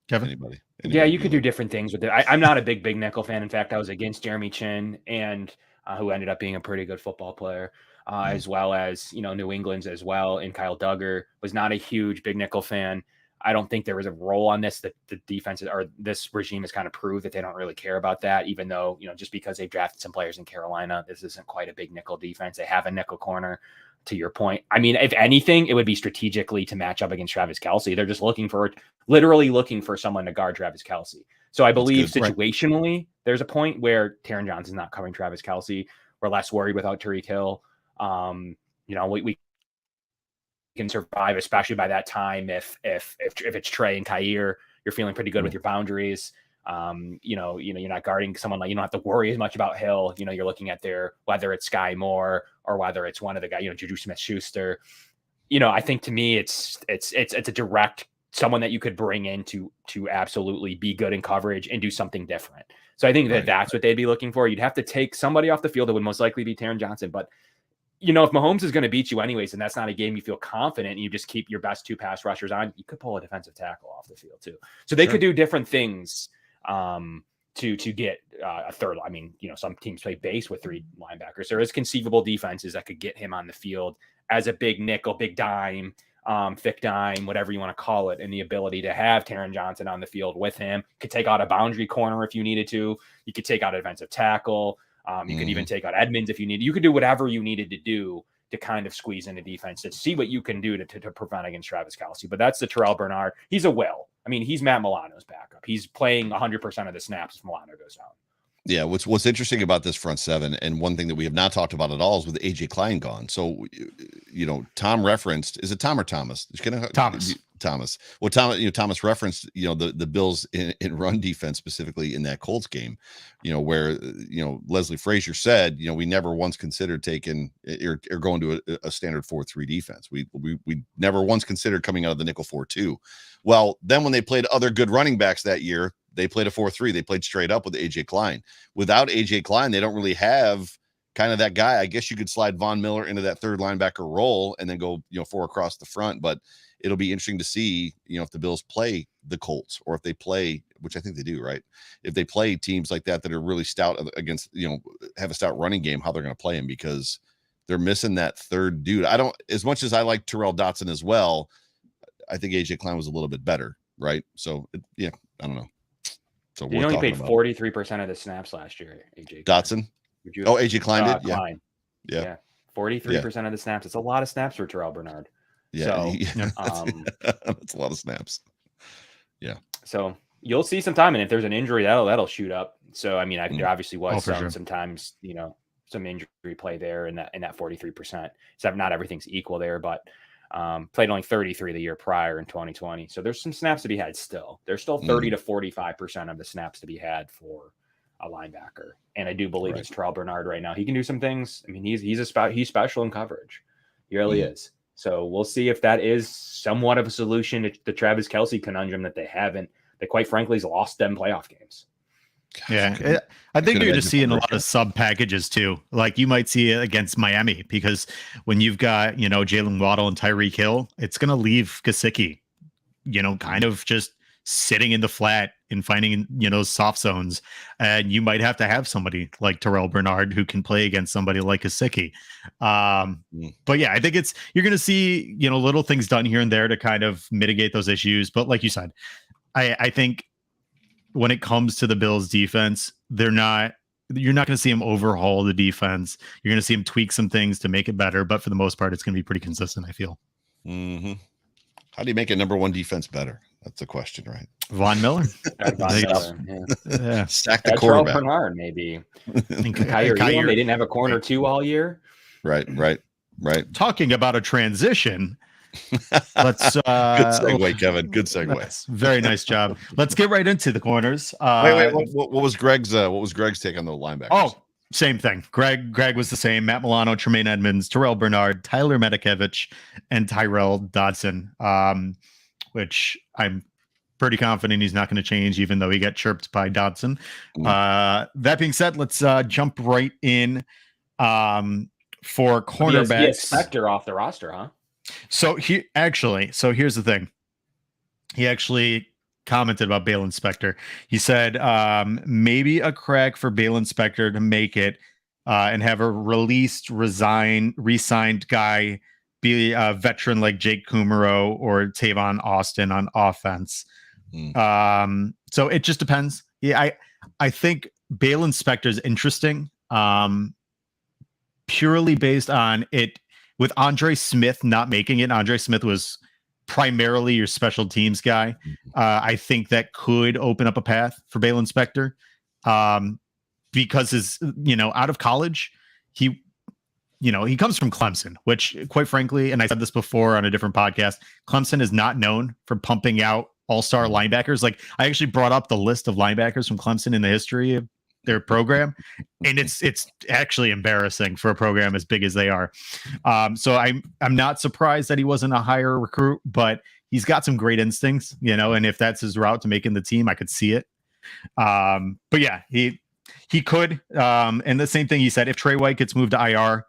Kevin? Anybody yeah, you could do different things with it. I'm not a big nickel fan. In fact, I was against Jeremy Chin, and who ended up being a pretty good football player, as well as, New England's as well. And Kyle Duggar was not a huge big nickel fan. I don't think there was a role on this, that the defense or this regime has kind of proved that they don't really care about that, even though, just because they've drafted some players in Carolina, this isn't quite a big nickel defense. They have a nickel corner, to your point. If anything, it would be strategically to match up against Travis Kelce. They're just literally looking for someone to guard Travis Kelce. So I believe situationally, right, there's a point where Taron Johnson's not covering Travis Kelce. We're less worried without Tyreek Hill. We can survive, especially by that time. If it's Trey and Khair, you're feeling pretty good with your boundaries. You're not guarding someone, like, you don't have to worry as much about Hill. You're looking at whether it's Sky Moore or whether it's one of the guys, Juju Smith-Schuster. I think to me, it's a direct someone that you could bring in to absolutely be good in coverage and do something different. So I think that's what they'd be looking for. You'd have to take somebody off the field that would most likely be Taron Johnson, but if Mahomes is going to beat you anyways, and that's not a game you feel confident, and you just keep your best 2 pass rushers on, you could pull a defensive tackle off the field too. So they could do different things to get a third. Some teams play base with 3 linebackers. There is conceivable defenses that could get him on the field as a big nickel, big dime, thick dime, whatever you want to call it, and the ability to have Taron Johnson on the field with him. Could take out a boundary corner if you needed to. You could take out a defensive tackle. You could even take out Edmonds if you needed. You could do whatever you needed to do to kind of squeeze into defense to see what you can do to prevent against Travis Kelce. But that's the Terrell Bernard. He's a will. I mean, he's Matt Milano's backup. He's playing 100% of the snaps if Milano goes down. Yeah, what's interesting about this front seven, and one thing that we have not talked about at all, is with AJ Klein gone. So, Tom referenced, is it Tom or Thomas? Thomas. Well, Thomas referenced, the Bills in run defense, specifically in that Colts game, where, Leslie Frazier said, we never once considered taking or going to a standard 4-3 defense. We never once considered coming out of the nickel 4-2. Well, then when they played other good running backs that year, they played a 4-3. They played straight up with AJ Klein. Without AJ Klein, they don't really have kind of that guy. I guess you could slide Von Miller into that third linebacker role and then go, 4 across the front. But it'll be interesting to see, if the Bills play the Colts, or if they play, which I think they do, right? If they play teams like that are really stout against, have a stout running game, how they're going to play him, because they're missing that third dude. As much as I like Terrell Dotson as well, I think AJ Klein was a little bit better, right? So, I don't know. So he only played 43% of the snaps last year, AJ Dotson. AJ Klein did? Klein. Yeah. 43% of the snaps. It's a lot of snaps for Terrell Bernard. Yeah. So, that's a lot of snaps. Yeah. So you'll see some time, and if there's an injury, that'll shoot up. So, I mean, there obviously was sometimes, some injury play there in that 43%. So not everything's equal there, but played only 33 the year prior in 2020. So there's some snaps to be had still. There's still 30 to 45% of the snaps to be had for a linebacker. And I do believe it's Terrell Bernard right now. He can do some things. I mean, he's special in coverage. He really is. So we'll see if that is somewhat of a solution to the Travis Kelce conundrum that quite frankly has lost them playoff games. Yeah, I think you're going to see in a lot of sub packages too. Like you might see it against Miami, because when you've got, Jalen Waddle and Tyreek Hill, it's going to leave Gesicki, kind of just sitting in the flat and finding, soft zones. And you might have to have somebody like Terrell Bernard who can play against somebody like Gesicki. But yeah, I think you're going to see, little things done here and there to kind of mitigate those issues. But like you said, I think when it comes to the Bills defense, you're not going to see them overhaul the defense. You're going to see them tweak some things to make it better. But for the most part, it's going to be pretty consistent, I feel. Mm-hmm. How do you make a number one defense better? That's the question, right? Von Miller. Stack the quarterback. Terrell Bernard, maybe. Kyrie, they didn't have a corner 2 all year. Right. Talking about a transition. Let's good segue, Kevin. Good segue. Very nice job. Let's get right into the corners. Wait. What was Greg's take on the linebackers? Oh, same thing. Greg was the same. Matt Milano, Tremaine Edmonds, Terrell Bernard, Tyler Medikevich, and Tyrell Dodson. Which I'm pretty confident he's not going to change, even though he got chirped by Dodson. That being said, let's jump right in for cornerbacks. Spector off the roster, huh? So here's the thing. He actually commented about Balen Spector. He said maybe a crack for Balen Spector to make it and have a re-signed guy be a veteran like Jake Kumaro or Tavon Austin on offense. So it just depends. Yeah, I think Balen Spector is interesting purely based on it. With Andre Smith not making it, Andre Smith was primarily your special teams guy. I think that could open up a path for Balen Spector because out of college, he comes from Clemson, which quite frankly, and I said this before on a different podcast, Clemson is not known for pumping out all-star linebackers. Like I actually brought up the list of linebackers from Clemson in the history of their program, and it's actually embarrassing for a program as big as they are. So I'm not surprised that he wasn't a higher recruit, but he's got some great instincts, and if that's his route to making the team, I could see it. But yeah, he could. And the same thing he said, if Trey White gets moved to IR,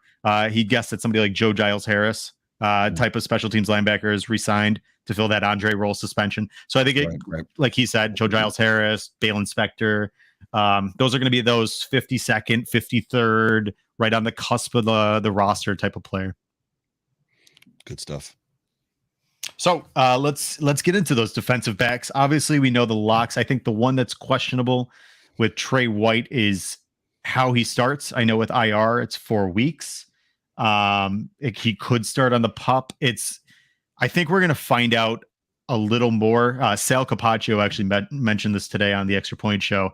he'd guess that somebody like Joe Giles Harris type of special teams linebacker is re-signed to fill that Andre role suspension. So I think like he said, Joe Giles Harris, Balen Spector, those are going to be those 52nd, 53rd, right on the cusp of the roster type of player. Good stuff. So let's get into those defensive backs. Obviously, we know the locks. I think the one that's questionable with Trey White is how he starts. I know with IR, it's 4 weeks. He could start on the pup. I think we're going to find out a little more. Sal Capaccio actually mentioned this today on the Extra Point show.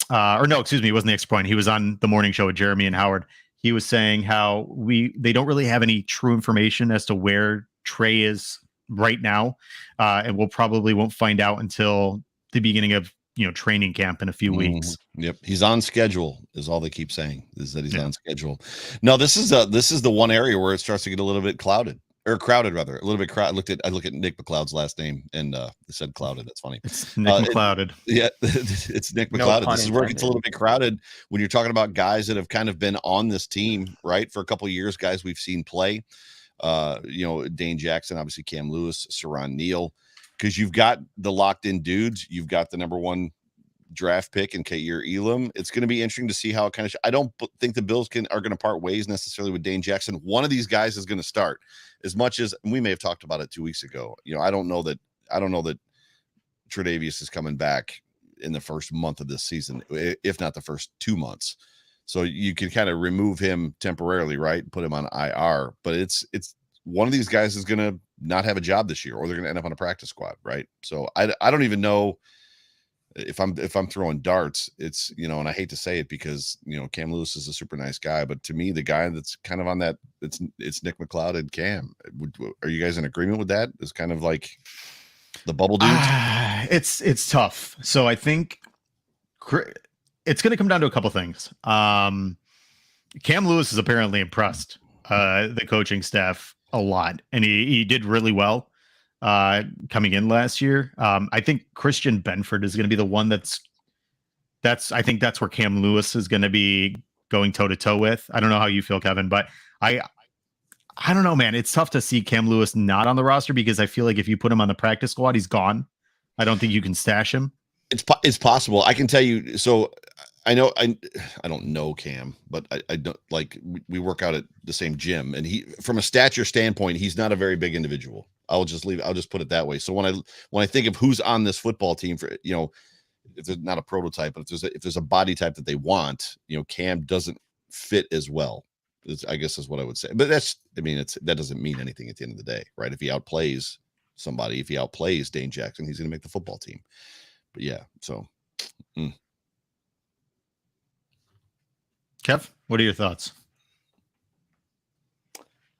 Or no, excuse me, it wasn't the Extra Point. He was on the morning show with Jeremy and Howard. He was saying how they don't really have any true information as to where Trey is right now, and we'll probably won't find out until the beginning of training camp in a few weeks. Yep, he's on schedule. Is all they keep saying is that he's on schedule. No, this is the one area where it starts to get a little bit crowded rather, a little bit crowded. I look at Nick McLeod's last name and it said clouded. That's funny. It's Nick McLeoded. It's Nick McLeoded. This is where it gets a little bit crowded when you're talking about guys that have kind of been on this team, right, for a couple of years, guys we've seen play. Dane Jackson, obviously Cam Lewis, Saran Neal, because you've got the locked in dudes. You've got the number 1 draft pick in Kaiir Elam. It's going to be interesting to see how it kind of. I don't think the Bills are going to part ways necessarily with Dane Jackson. One of these guys is going to start. As much as we may have talked about it 2 weeks ago, I don't know that Tre'Davious is coming back in the first month of this season, if not the first 2 months. So you can kind of remove him temporarily, right? Put him on IR, but it's one of these guys is going to not have a job this year, or they're going to end up on a practice squad, right? So I don't even know if I'm throwing darts. It's and I hate to say it because Cam Lewis is a super nice guy, but to me the guy that's kind of on that it's Nick McLeod and Cam. Are you guys in agreement with that? It's kind of like the bubble dudes. It's tough. So I think it's going to come down to a couple things. Cam Lewis is apparently impressed the coaching staff a lot, and he did really well coming in last year. I think Christian Benford is going to be the one I think that's where Cam Lewis is going to be going toe to toe with. I don't know how you feel, Kevin, but I don't know, man. It's tough to see Cam Lewis not on the roster because I feel like if you put him on the practice squad, he's gone. I don't think you can stash him. It's possible. I can tell you. So I don't know Cam, but I don't we work out at the same gym, and he, from a stature standpoint, he's not a very big individual. I'll just put it that way. So when I think of who's on this football team for, if there's not a prototype, but if there's a body type that they want, Cam doesn't fit as well. I guess is what I would say. But that doesn't mean anything at the end of the day, right? If he outplays somebody, if he outplays Dane Jackson, he's going to make the football team. But yeah, so. Kev, what are your thoughts?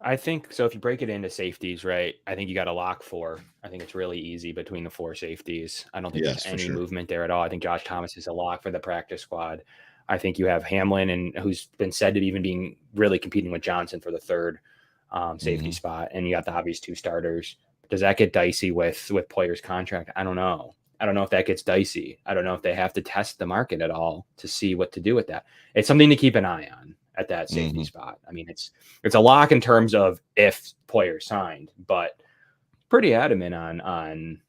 I think so. If you break it into safeties, right, I think you got to lock 4. I think it's really easy between the 4 safeties. I don't think there's any movement there at all. I think Josh Thomas is a lock for the practice squad. I think you have Hamlin, and who's been said to even being really competing with Johnson for the 3rd safety spot. And you got the obvious 2 starters. Does that get dicey with players' contract? I don't know. I don't know if that gets dicey. I don't know if they have to test the market at all to see what to do with that. It's something to keep an eye on at that safety spot. I mean, it's a lock in terms of if players signed, but pretty adamant on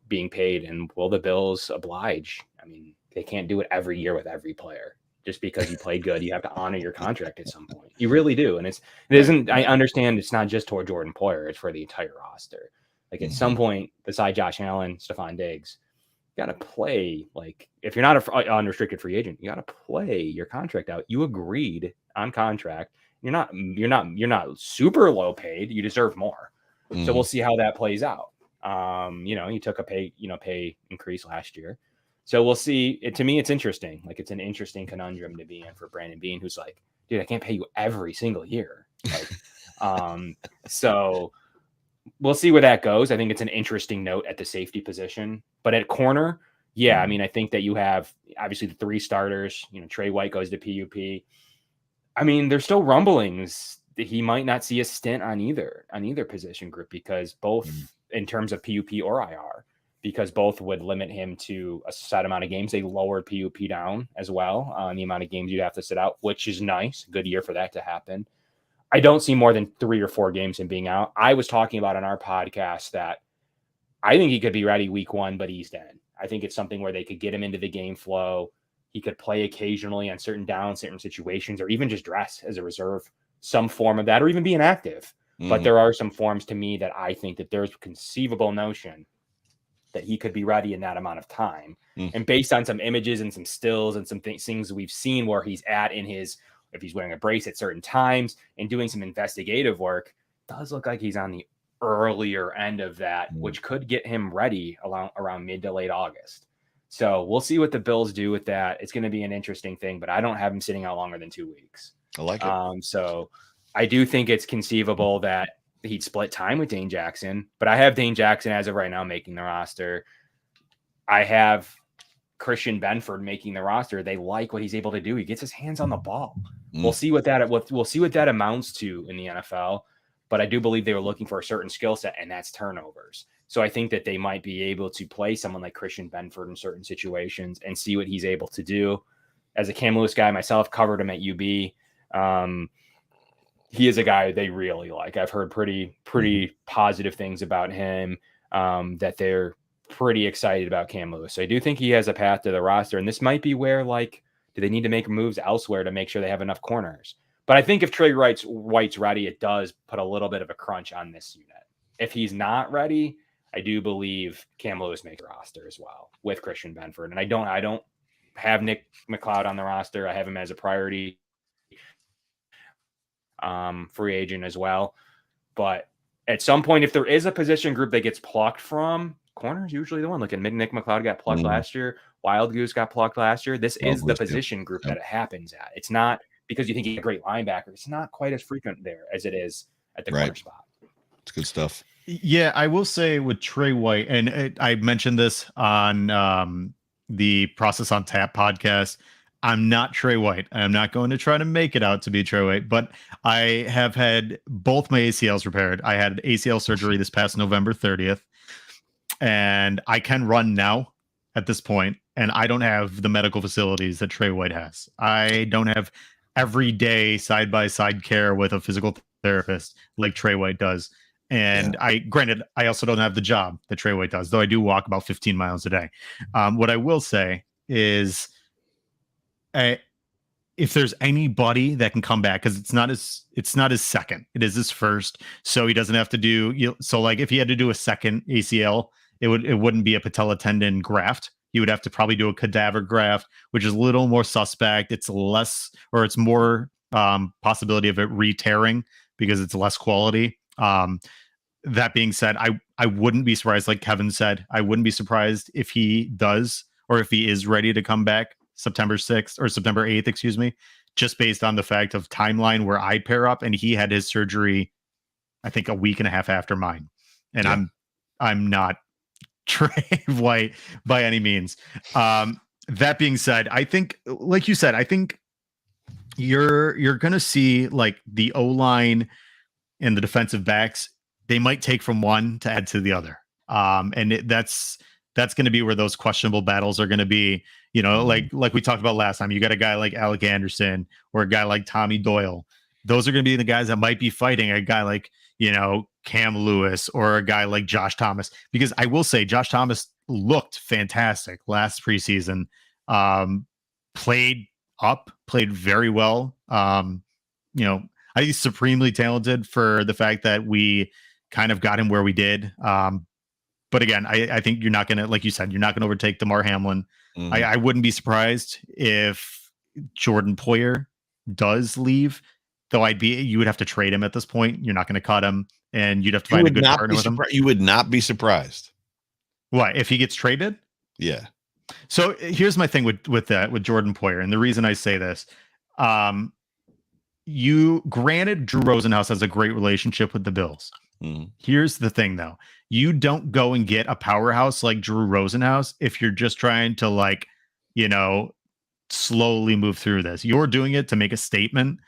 being paid. And will the Bills oblige? I mean, they can't do it every year with every player. Just because you played good, you have to honor your contract at some point. You really do. And it isn't, I understand it's not just toward Jordan Poyer, it's for the entire roster. Like at some point, beside Josh Allen, Stephon Diggs, you got to play. Like if you're not an unrestricted free agent, you got to play your contract out. You agreed on contract. You're not super low paid. You deserve more. So we'll see how that plays out. You took a pay increase last year. So we'll see. To me, it's interesting. Like it's an interesting conundrum to be in for Brandon Beane, who's like, dude, I can't pay you every single year. Like, so we'll see where that goes. I think it's an interesting note at the safety position, but at corner, yeah, I mean, I think that you have obviously the 3 starters. Trey White goes to PUP. I mean, there's still rumblings that he might not see a stint on either position group because both in terms of PUP or IR, because both would limit him to a set amount of games. They lowered PUP down as well on the amount of games you'd have to sit out, which is nice. Good year for that to happen. I don't see more than 3 or 4 games him being out. I was talking about on our podcast that I think he could be ready week 1, but he's dead. I think it's something where they could get him into the game flow. He could play occasionally on certain downs, certain situations, or even just dress as a reserve, some form of that, or even be inactive. But there are some forms to me that I think that there's a conceivable notion that he could be ready in that amount of time. And based on some images and some stills and some things we've seen where he's at in his, if he's wearing a brace at certain times and doing some investigative work, does look like he's on the earlier end of that, which could get him ready around mid to late August. So we'll see what the Bills do with that. It's going to be an interesting thing, but I don't have him sitting out longer than 2 weeks. I like it. So I do think it's conceivable that he'd split time with Dane Jackson, but I have Dane Jackson as of right now making the roster. I have Christian Benford making the roster. They like what he's able to do. He gets his hands on the ball. We'll see what that amounts to in the NFL. But I do believe they were looking for a certain skill set, and that's turnovers. So I think that they might be able to play someone like Christian Benford in certain situations and see what he's able to do. As a Cam Lewis guy myself, covered him at UB. He is a guy they really like. I've heard pretty positive things about him, that they're pretty excited about Cam Lewis. So I do think he has a path to the roster, and this might be where, like, do they need to make moves elsewhere to make sure they have enough corners? But I think if Trey White's ready, it does put a little bit of a crunch on this unit. If he's not ready, I do believe Cam Lewis makes a roster as well with Christian Benford. And I don't have Nick McLeod on the roster. I have him as a priority free agent as well. But at some point, if there is a position group that gets plucked from, corner is usually the one. Look at Nick McLeod got plucked last year. Wild Goose got plucked last year. This is the position group that it happens at. It's not because you think he's a great linebacker. It's not quite as frequent there as it is at the corner spot. It's good stuff. Yeah, I will say with Trey White, and I mentioned this on the Process on Tap podcast, I'm not Trey White. I'm not going to try to make it out to be Trey White, but I have had both my ACLs repaired. I had ACL surgery this past November 30th, and I can run now at this point, and I don't have the medical facilities that Trey White has. I don't have everyday side-by-side care with a physical therapist like Trey White does. And I also don't have the job that Trey White does, though I do walk about 15 miles a day. What I will say is, if there's anybody that can come back, because it's not his second, it is his first, so he doesn't have to do. So like if he had to do a second ACL, it wouldn't be a patella tendon graft. He would have to probably do a cadaver graft, which is a little more suspect. It's more possibility of it re-tearing because it's less quality. That being said, I wouldn't be surprised, like Kevin said, I wouldn't be surprised if he does, or if he is ready to come back September 6th or September 8th, excuse me, just based on the fact of timeline where I pair up, and he had his surgery, I think, a week and a half after mine. And I'm not Trey White by any means. That being said, I think, like you said, I think you're going to see like the O-line and the defensive backs, they might take from one to add to the other. And that's going to be where those questionable battles are going to be, like we talked about last time. You got a guy like Alec Anderson or a guy like Tommy Doyle. Those are going to be the guys that might be fighting a guy like, Cam Lewis or a guy like Josh Thomas, because I will say Josh Thomas looked fantastic last preseason. Played very well. I think he's supremely talented for the fact that we kind of got him where we did. But again, I think you're not going to, like you said, you're not going to overtake Damar Hamlin. I wouldn't be surprised if Jordan Poyer does leave, though you would have to trade him at this point. You're not going to cut him, and you'd have to find a good partner with him. You would not be surprised. What, if he gets traded? Yeah. So here's my thing with Jordan Poyer, and the reason I say this, granted Drew Rosenhaus has a great relationship with the Bills. Here's the thing, though. You don't go and get a powerhouse like Drew Rosenhaus if you're just trying to slowly move through this. You're doing it to make a statement.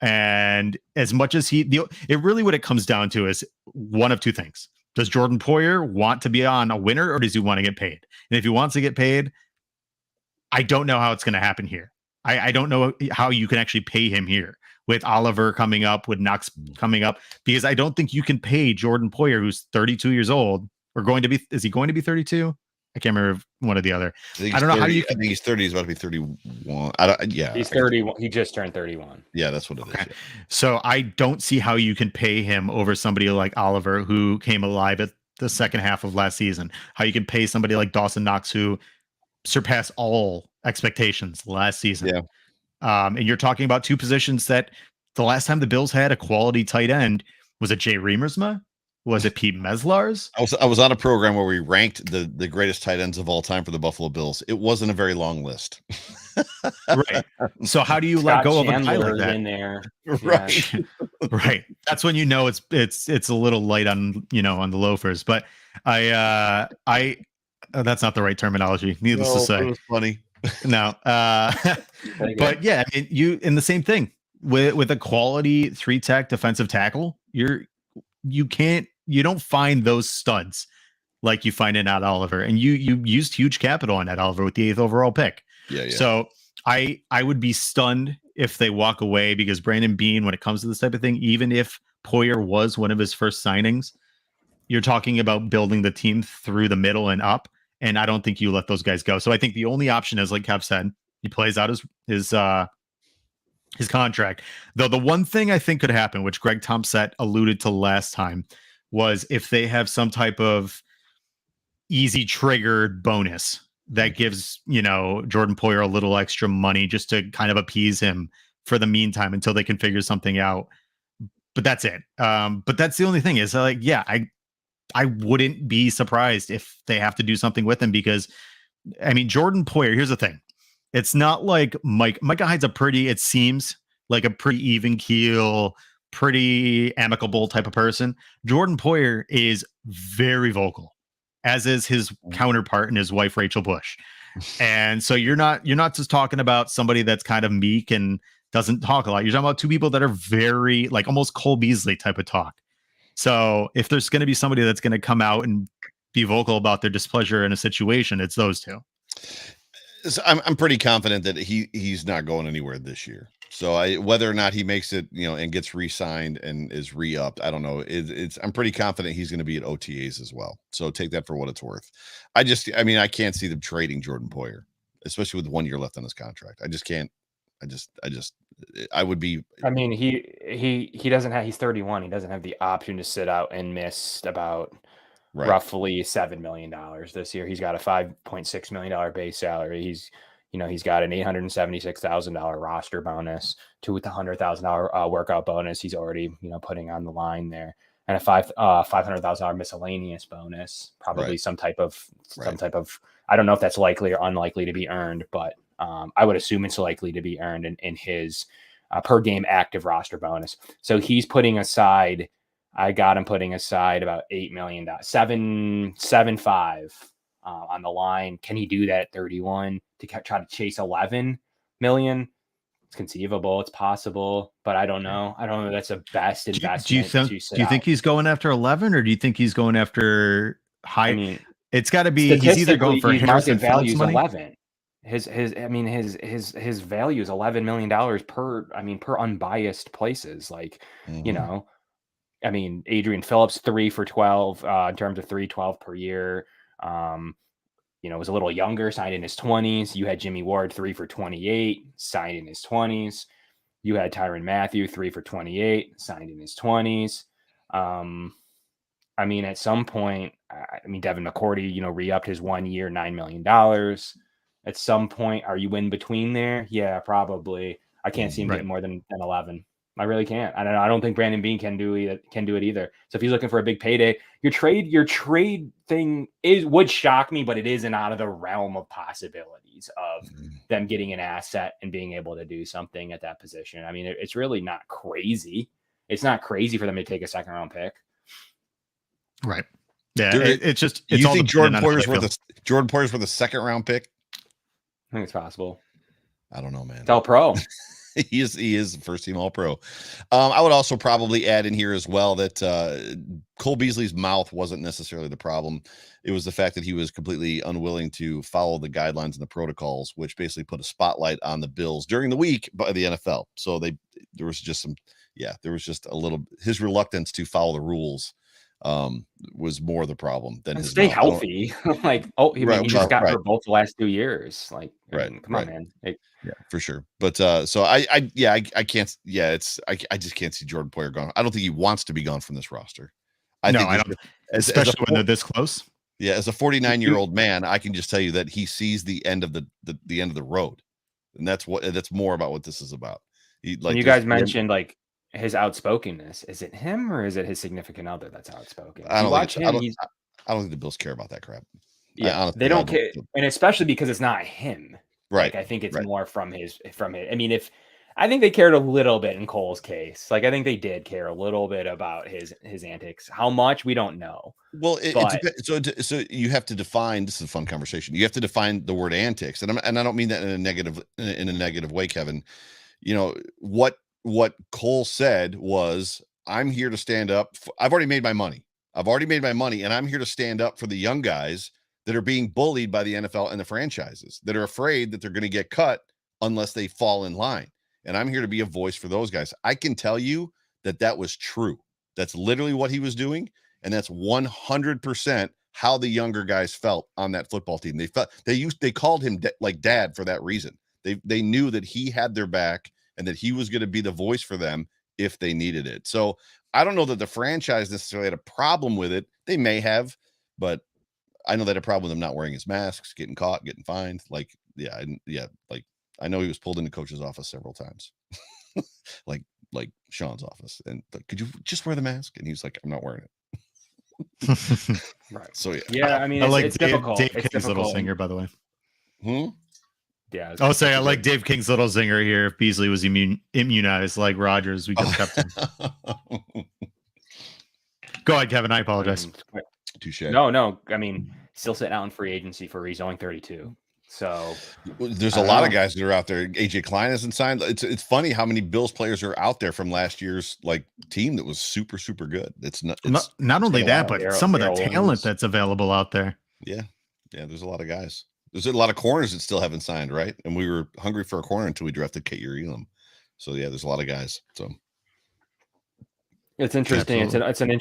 And as much as what it comes down to is one of two things. Does Jordan Poyer want to be on a winner, or does he want to get paid? And if he wants to get paid, I don't know how it's going to happen here. I don't know how you can actually pay him here with Oliver coming up, with Knox coming up, because I don't think you can pay Jordan Poyer, who's 32 years old, or is he going to be 32? I can't remember one or the other. think I don't know how you I can. think he's 30. He's about to be 31. I don't. Yeah, He's 31. He just turned 31. Yeah, that's what it is. Okay. Yeah. So I don't see how you can pay him over somebody like Oliver, who came alive at the second half of last season. How you can pay somebody like Dawson Knox, who surpassed all expectations last season. Yeah. And you're talking about two positions that the last time the Bills had a quality tight end, was it Jay Remersma? Was it Pete Meslars? I was on a program where we ranked the greatest tight ends of all time for the Buffalo Bills. It wasn't a very long list. Right. So how do you let Scott go of a guy Chandler like that? in there. Right. Yeah. Right. That's when you know it's a little light on on the loafers. But I that's not the right terminology. Needless to No, say, it was funny. no. Pretty good. But yeah, I mean, you in the same thing with a quality 3-tech defensive tackle. You don't find those studs like you find in Ed Oliver, and you used huge capital on Ed Oliver with the 8th overall pick. Yeah. So I would be stunned if they walk away, because Brandon Beane, when it comes to this type of thing, even if Poyer was one of his first signings, you're talking about building the team through the middle and up. And I don't think you let those guys go. So I think the only option is, like Kev said, he plays out his contract. Though the one thing I think could happen, which Greg Thompson alluded to last time, was if they have some type of easy triggered bonus that gives Jordan Poyer a little extra money just to kind of appease him for the meantime until they can figure something out. But that's it. But that's the only thing is, like, yeah, I wouldn't be surprised if they have to do something with him, because I mean, Jordan Poyer, here's the thing. It's not like Micah Hyde's it seems like a pretty even keel, pretty amicable type of person. Jordan Poyer is very vocal, as is his counterpart and his wife, Rachel Bush. And so you're not just talking about somebody that's kind of meek and doesn't talk a lot. You're talking about two people that are very, like, almost Cole Beasley type of talk. So if there's going to be somebody that's going to come out and be vocal about their displeasure in a situation, it's those two. So I'm pretty confident that he's not going anywhere this year. So whether or not he makes it, and gets re-signed and is re-upped, I don't know. I'm pretty confident he's going to be at OTAs as well. So take that for what it's worth. I can't see them trading Jordan Poyer, especially with 1 year left on his contract. I just can't. I would be. I mean, he doesn't have. He's 31. He doesn't have the option to sit out and miss about roughly $7 million this year. He's got a $5.6 million base salary. He's got an $876,000 roster bonus, $200,000 workout bonus. He's already putting on the line there, and a $500,000 miscellaneous bonus. Probably some type of. I don't know if that's likely or unlikely to be earned, but I would assume it's likely to be earned in his per game active roster bonus. So he's putting aside. I got him putting aside about $8 million, 7.5 on the line. Can he do that at 31 to try to chase 11 million? It's conceivable. It's possible, but I don't know. I don't know. That's a best investment. Do you think he's going after 11, or do you think he's going after high? I mean, it's got to be. He's either going for Harrison value Phillips money. 11. His value is $11 million per unbiased places. Like, I mean, Adrian Phillips, 3 for 12 in terms of 312 per year. Was a little younger, signed in his 20s. You had Jimmy Ward, 3 for 28, signed in his 20s. You had Tyrann Mathieu, 3 for 28, signed in his 20s. At some point, Devin McCourty, re-upped his 1 year, $9 million. At some point, are you in between there? Yeah, probably. I can't see him getting more than 11. I really can't. I don't think Brandon Beane can do it either. So if he's looking for a big payday, your trade thing would shock me, but it isn't out of the realm of possibilities of them getting an asset and being able to do something at that position. I mean, it's really not crazy. It's not crazy for them to take a second round pick. Right. Yeah. It's just. You think Jordan Poyer's worth a second round pick? I think it's possible. I don't know, man. It's all pro. He is first team all pro. I would also probably add in here as well that Cole Beasley's mouth wasn't necessarily the problem. It was the fact that he was completely unwilling to follow the guidelines and the protocols, which basically put a spotlight on the Bills during the week by the NFL. So there was just a little, his reluctance to follow the rules was more the problem than And his stay mouth. healthy. Like, he just got hurt both the last 2 years. Like, I mean, come on, man. Like, yeah, for sure. But so I can't. Yeah, I just can't see Jordan Poyer gone. I don't think he wants to be gone from this roster. I don't. Especially when they're this close. Yeah, as a 49-year-old man, I can just tell you that he sees the end of the end of the road, and that's more about what this is about. When you guys mentioned like his outspokenness, is it him or is it his significant other that's outspoken? I don't think the Bills care about that crap. Yeah, honestly, they don't care, and especially because it's not him. Right. Like, I think it's more from his. I mean, I think they cared a little bit in Cole's case. Like, I think they did care a little bit about his antics. How much, we don't know. Well, so you have to define. This is a fun conversation. You have to define the word antics, and I don't mean that in a negative way, Kevin. You know what Cole said was, "I'm here to stand up. I've already made my money. And I'm here to stand up for the young guys that are being bullied by the NFL and the franchises that are afraid that they're going to get cut unless they fall in line. And I'm here to be a voice for those guys." I can tell you that was true. That's literally what he was doing. And that's 100% how the younger guys felt on that football team. They called him like dad for that reason. They knew that he had their back and that he was going to be the voice for them if they needed it. So I don't know that the franchise necessarily had a problem with it. They may have, but I know they had a problem with him not wearing his masks, getting caught, getting fined. Like, like I know he was pulled into coach's office several times, like Sean's office, and like, "Could you just wear the mask?" And he's like, "I'm not wearing it." Right. So yeah. I mean, I like it's Dave difficult. King's little singer, by the way. Yeah. I'll say I like Dave King's little singer here. If Beasley was immunized like Rodgers, we could have kept him. Go ahead, Kevin. I apologize. Touche. No. I mean, still sitting out in free agency for he's only 32. So there's a lot of guys that are out there. AJ Klein hasn't signed. It's funny how many Bills players are out there from last year's like team that was super, super good. It's not only that, but some of the talent that's available out there. Yeah. There's a lot of guys. There's a lot of corners that still haven't signed, right? And we were hungry for a corner until we drafted Kair Elam. So yeah, there's a lot of guys. So it's interesting. It's an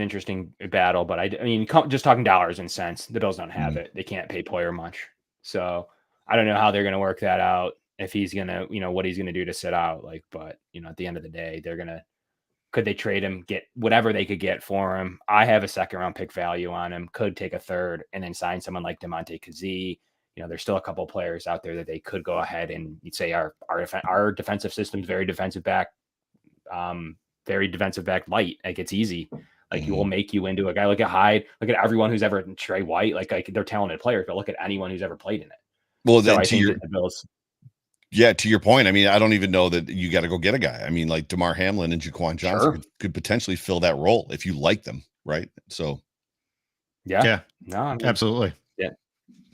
interesting battle. But I mean, just talking dollars and cents, the Bills don't have it. They can't pay Poyer much. So I don't know how they're going to work that out. If he's going to, what he's going to do to sit out. Like, but at the end of the day, could they trade him, get whatever they could get for him? I have a second round pick value on him. Could take a third and then sign someone like Damontae Kazee. There's still a couple of players out there that they could go ahead and you'd say our defensive system is very defensive back light. Like, it's easy. Like, he will make you into a guy. Look at Hyde. Look at everyone who's ever Trey White. Like they're talented players, but look at anyone who's ever played in it. Well, then to your point, I mean, I don't even know that you got to go get a guy. I mean, like DeMar Hamlin and Jaquan Johnson could potentially fill that role if you like them, right? So, yeah, no, I mean, absolutely, yeah,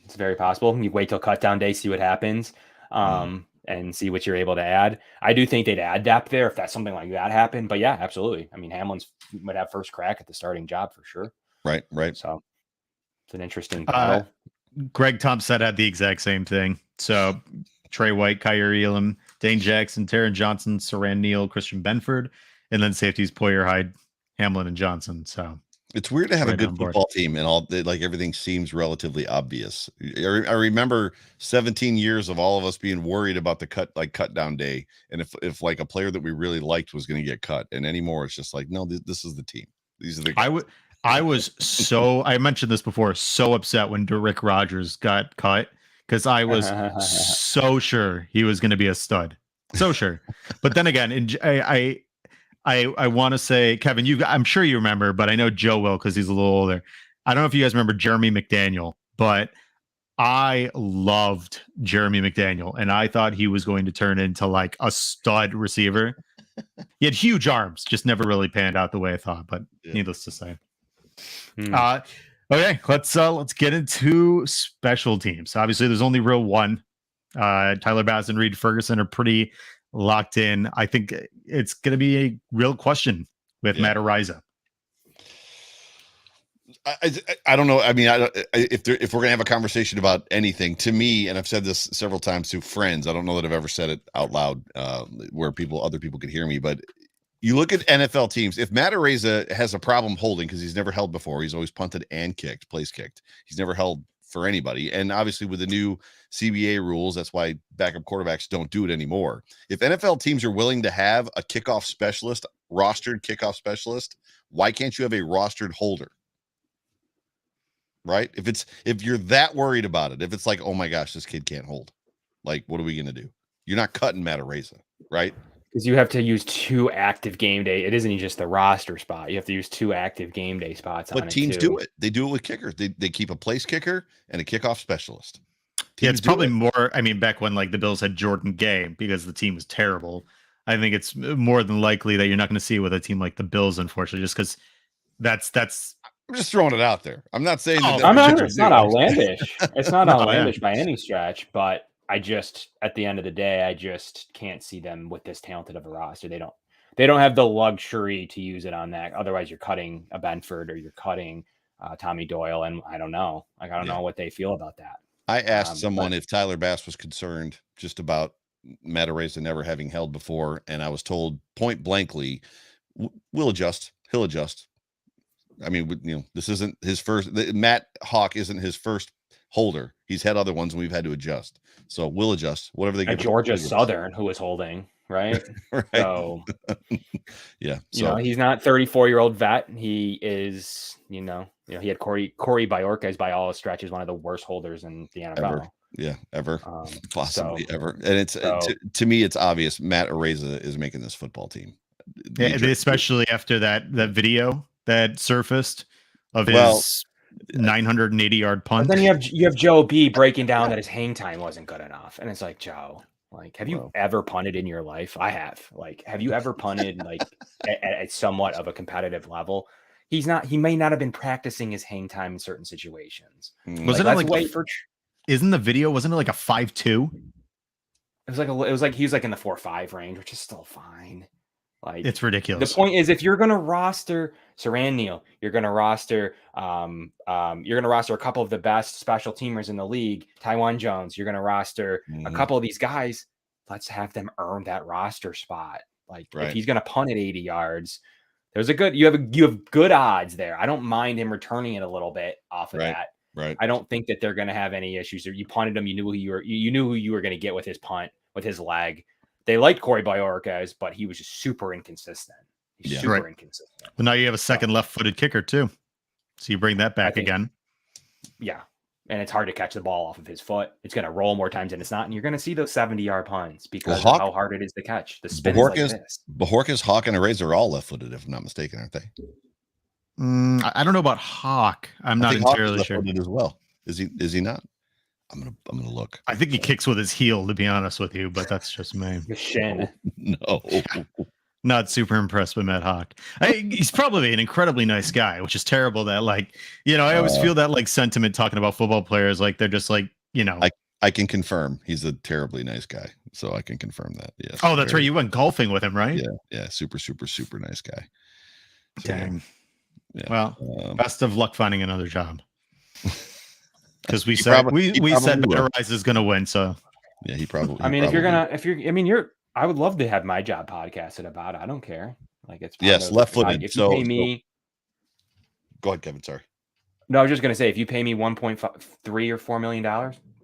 it's very possible. You wait till cut down day, see what happens, and see what you're able to add. I do think they'd add depth there if that's something like that happened. But yeah, absolutely. I mean, Hamlin's might have first crack at the starting job for sure. Right. So it's an interesting battle. Greg Thompson had the exact same thing. So Trey White, Kair Elam, Dane Jackson, Taron Johnson, Saran Neal, Christian Benford, and then safeties Poyer, Hyde, Hamlin, and Johnson. So it's weird to have a good football team and all. Like, everything seems relatively obvious. I remember 17 years of all of us being worried about the cut down day, and if like a player that we really liked was going to get cut. And anymore, it's just like, no, this is the team. These are the guys. I was I mentioned this before, so upset when Rick Rodgers got cut because I was so sure he was going to be a stud. So sure. But then again, I want to say, Kevin, I'm sure you remember, but I know Joe will because he's a little older. I don't know if you guys remember Jeremy McDaniel, but I loved Jeremy McDaniel, and I thought he was going to turn into like a stud receiver. He had huge arms, just never really panned out the way I thought, but needless to say. Okay, let's get into special teams. Obviously, there's only real one. Tyler Bass and Reed Ferguson are pretty locked in. I think it's going to be a real question with Matt Araiza. I don't know. I mean, if we're going to have a conversation about anything, to me, and I've said this several times to friends, I don't know that I've ever said it out loud where other people could hear me, but You look at NFL teams. If Matt Araiza has a problem holding because he's never held before, he's always punted and kicked, place kicked. He's never held for anybody. And obviously with the new CBA rules, that's why backup quarterbacks don't do it anymore. If NFL teams are willing to have a kickoff specialist, rostered kickoff specialist, why can't you have a rostered holder? Right? If you're that worried about it, if it's like, oh my gosh, this kid can't hold, like, what are we going to do? You're not cutting Matt Araiza, right? Because you have to use 2 active game day. It isn't just the roster spot. You have to use 2 active game day spots. But teams do it. They do it with kickers. They keep a place kicker and a kickoff specialist. Yeah, it's probably more. I mean, back when like the Bills had Jordan Gay because the team was terrible. I think it's more than likely that you're not going to see it with a team like the Bills, unfortunately, just because that's. I'm just throwing it out there. I'm not saying it's not outlandish. It's not outlandish by any stretch, but I just, at the end of the day, I just can't see them with this talented of a roster. They don't have the luxury to use it on that. Otherwise, you're cutting a Benford or you're cutting Tommy Doyle, and I don't know. Like, I don't know what they feel about that. I asked someone if Tyler Bass was concerned just about Matt Araiza never having held before, and I was told point blankly, we'll adjust. He'll adjust. I mean, this isn't his first. Matt Hawk isn't his first holder. He's had other ones, and we've had to adjust. So we'll adjust. Whatever they get. Georgia Southern, who was holding, right? Right. So, yeah. So he's not 34-year-old vet. He is, he had Corey Bajorquez by all stretches, one of the worst holders in the NFL. Ever. Yeah, ever. Possibly ever. And it's to me, it's obvious Matt Araiza is making this football team. Yeah, especially after that video that surfaced of his 980-yard punt. But then you have Joe B breaking down that his hang time wasn't good enough, and it's like, Joe, like, have you ever punted in your life? I have. Like, have you ever punted like at somewhat of a competitive level? He may not have been practicing his hang time in certain situations. Wasn't it like isn't the video? Wasn't it like a 5.2? It was like he was like in the 4.5 range, which is still fine. Like, it's ridiculous. The point is, if you're going to roster Saran Neal, you're going to roster a couple of the best special teamers in the league, Taiwan Jones. You're going to roster a couple of these guys. Let's have them earn that roster spot. Like, if he's going to punt at 80 yards, you have good odds there. I don't mind him returning it a little bit off of that. Right. I don't think that they're going to have any issues. You punted him. You knew who you were going to get with his punt, with his leg. They liked Corey Bajorquez, but he was just super inconsistent. He's super inconsistent. Well, now you have a second left-footed kicker too, so you bring that back again. Yeah, and it's hard to catch the ball off of his foot. It's going to roll more times than it's not, and you're going to see those 70-yard punts because of how hard it is to catch. The spin is like this. Bajorquez, Hawk, and Araiza are all left-footed, if I'm not mistaken, aren't they? I don't know about Hawk. I'm not entirely sure. As well, is he not? I'm gonna look. I think he kicks with his heel, to be honest with you, but that's just me. The shin. No. Not super impressed with Matt Hawk. He's probably an incredibly nice guy, which is terrible that, like, I always feel that like sentiment talking about football players, like they're just like, I can confirm he's a terribly nice guy, so I can confirm that. Yes. Oh, that's right. You went golfing with him, right? Yeah. Super, super, super nice guy. Dang. Yeah. Well, best of luck finding another job. Because we said Matt Araiza is going to win, so yeah, he probably. I mean, I would love to have my job podcasted about. I don't care. Like, it's left-footed. If you pay me, go ahead, Kevin. Sorry. No, I was just going to say, if you pay me $1.3 or $4 million,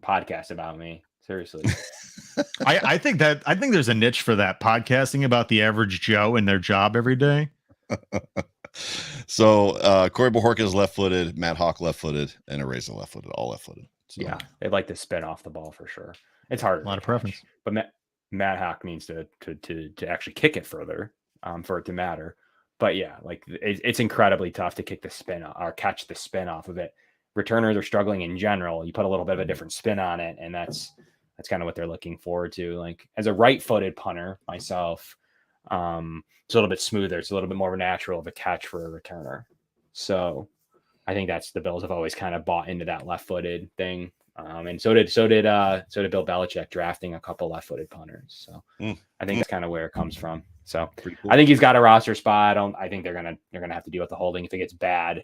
podcast about me. Seriously. I think there's a niche for that, podcasting about the average Joe and their job every day. So Corey Bajorquez is left-footed, Matt Hawk left-footed, and Araiza left-footed, all left-footed. So. Yeah, they like to spin off the ball for sure. It's hard. A lot of preference. But Matt Hawk needs to actually kick it further for it to matter. But yeah, like it's incredibly tough to kick the spin or catch the spin off of it. Returners are struggling in general. You put a little bit of a different spin on it, and that's kind of what they're looking forward to. Like, as a right-footed punter myself, it's a little bit smoother. It's a little bit more natural of a catch for a returner. So I think that's the Bills have always kind of bought into that left-footed thing. And so did Bill Belichick drafting a couple left-footed punters. So I think that's kind of where it comes from. So cool. I think he's got a roster spot. I think they're gonna have to deal with the holding. If it gets bad,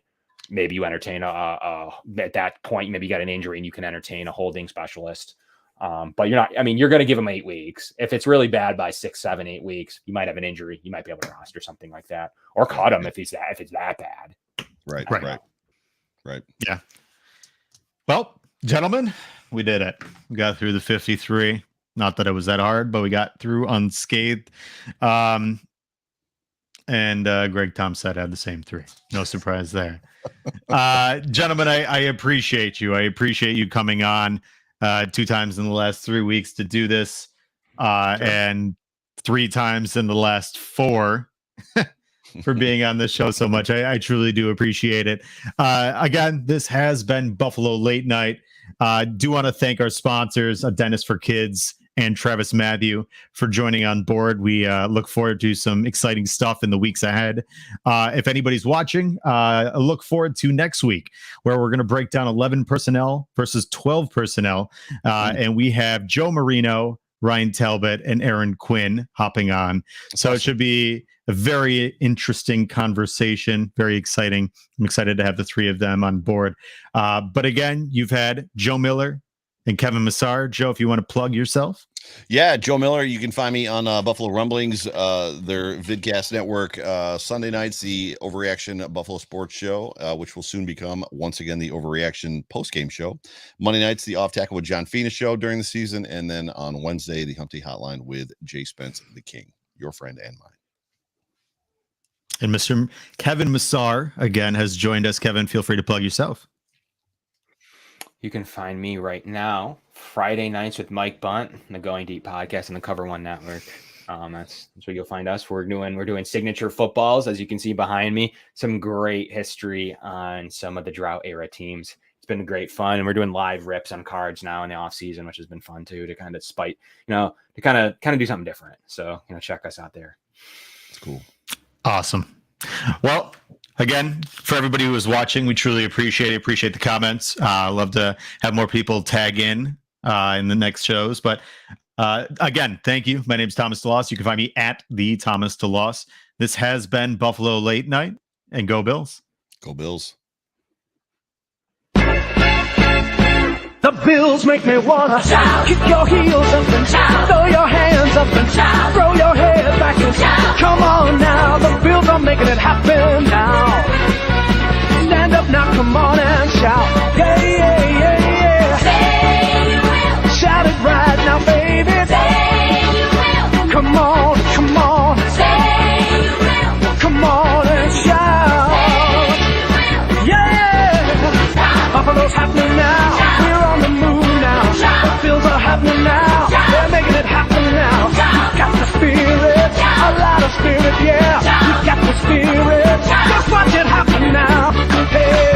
maybe you entertain at that point. Maybe you got an injury and you can entertain a holding specialist. But you're not, I mean, you're going to give him 8 weeks. If it's really bad by 6, 7, 8 weeks, you might have an injury. You might be able to roster something like that, or cut him if it's that bad. Right. Yeah. Well, gentlemen, we did it. We got through the 53. Not that it was that hard, but we got through unscathed. And Greg Tomset had the same 3. No surprise there. Gentlemen, I appreciate you. I appreciate you coming on 2 times in the last 3 weeks to do this, and 3 times in the last 4 for being on this show so much. I truly do appreciate it. Again, this has been Buffalo Late Night. Do want to thank our sponsors, Dentist for Kids and Travis Matthew, for joining on board. We look forward to some exciting stuff in the weeks ahead. If anybody's watching, look forward to next week, where we're going to break down 11 personnel versus 12 personnel. And we have Joe Marino, Ryan Talbot, and Aaron Quinn hopping on. So it should be a very interesting conversation, very exciting. I'm excited to have the 3 of them on board. But again, you've had Joe Miller and Kevin Massar. Joe, if you want to plug yourself. Yeah, Joe Miller. You can find me on Buffalo Rumblings, their vidcast network. Sunday nights, the Overreaction Buffalo Sports Show, which will soon become, once again, the Overreaction postgame show. Monday nights, the Off Tackle with John Fina show during the season. And then on Wednesday, the Humpty Hotline with Jay Spence, the King, your friend and mine. And Mr. Kevin Massar, again, has joined us. Kevin, feel free to plug yourself. You can find me right now Friday nights with Mike Bunt, the Going Deep podcast on the Cover One Network. That's where you'll find us. We're doing signature footballs, as you can see behind me. Some great history on some of the drought era teams. It's been great fun, and we're doing live rips on cards now in the off season, which has been fun too, to kind of to kind of do something different. So check us out there. It's cool. Awesome. Well, again, for everybody who was watching, we truly appreciate it. Appreciate the comments. Love to have more people tag in the next shows. But again, thank you. My name is Thomas DeLoss. You can find me at the Thomas DeLoss. This has been Buffalo Late Night, and go Bills. Go Bills. The Bills make me wanna shout. Kick your heels up and shout. Throw your hands up and shout. Throw your head back and shout. Come on now, the Bills are making it happen now. Stand up now, come on and shout. Yeah, yeah, yeah, yeah. Say you will. Shout it right now, baby. Say you will. Come on, come on. Say you will. Come on and shout. Say you will. Yeah. Buffalo's happening now. We're on the move now. The Bills are happening now. They're making it happen now. You got the spirit, a lot of spirit, yeah. You got the spirit. Just watch it happen now. Hey.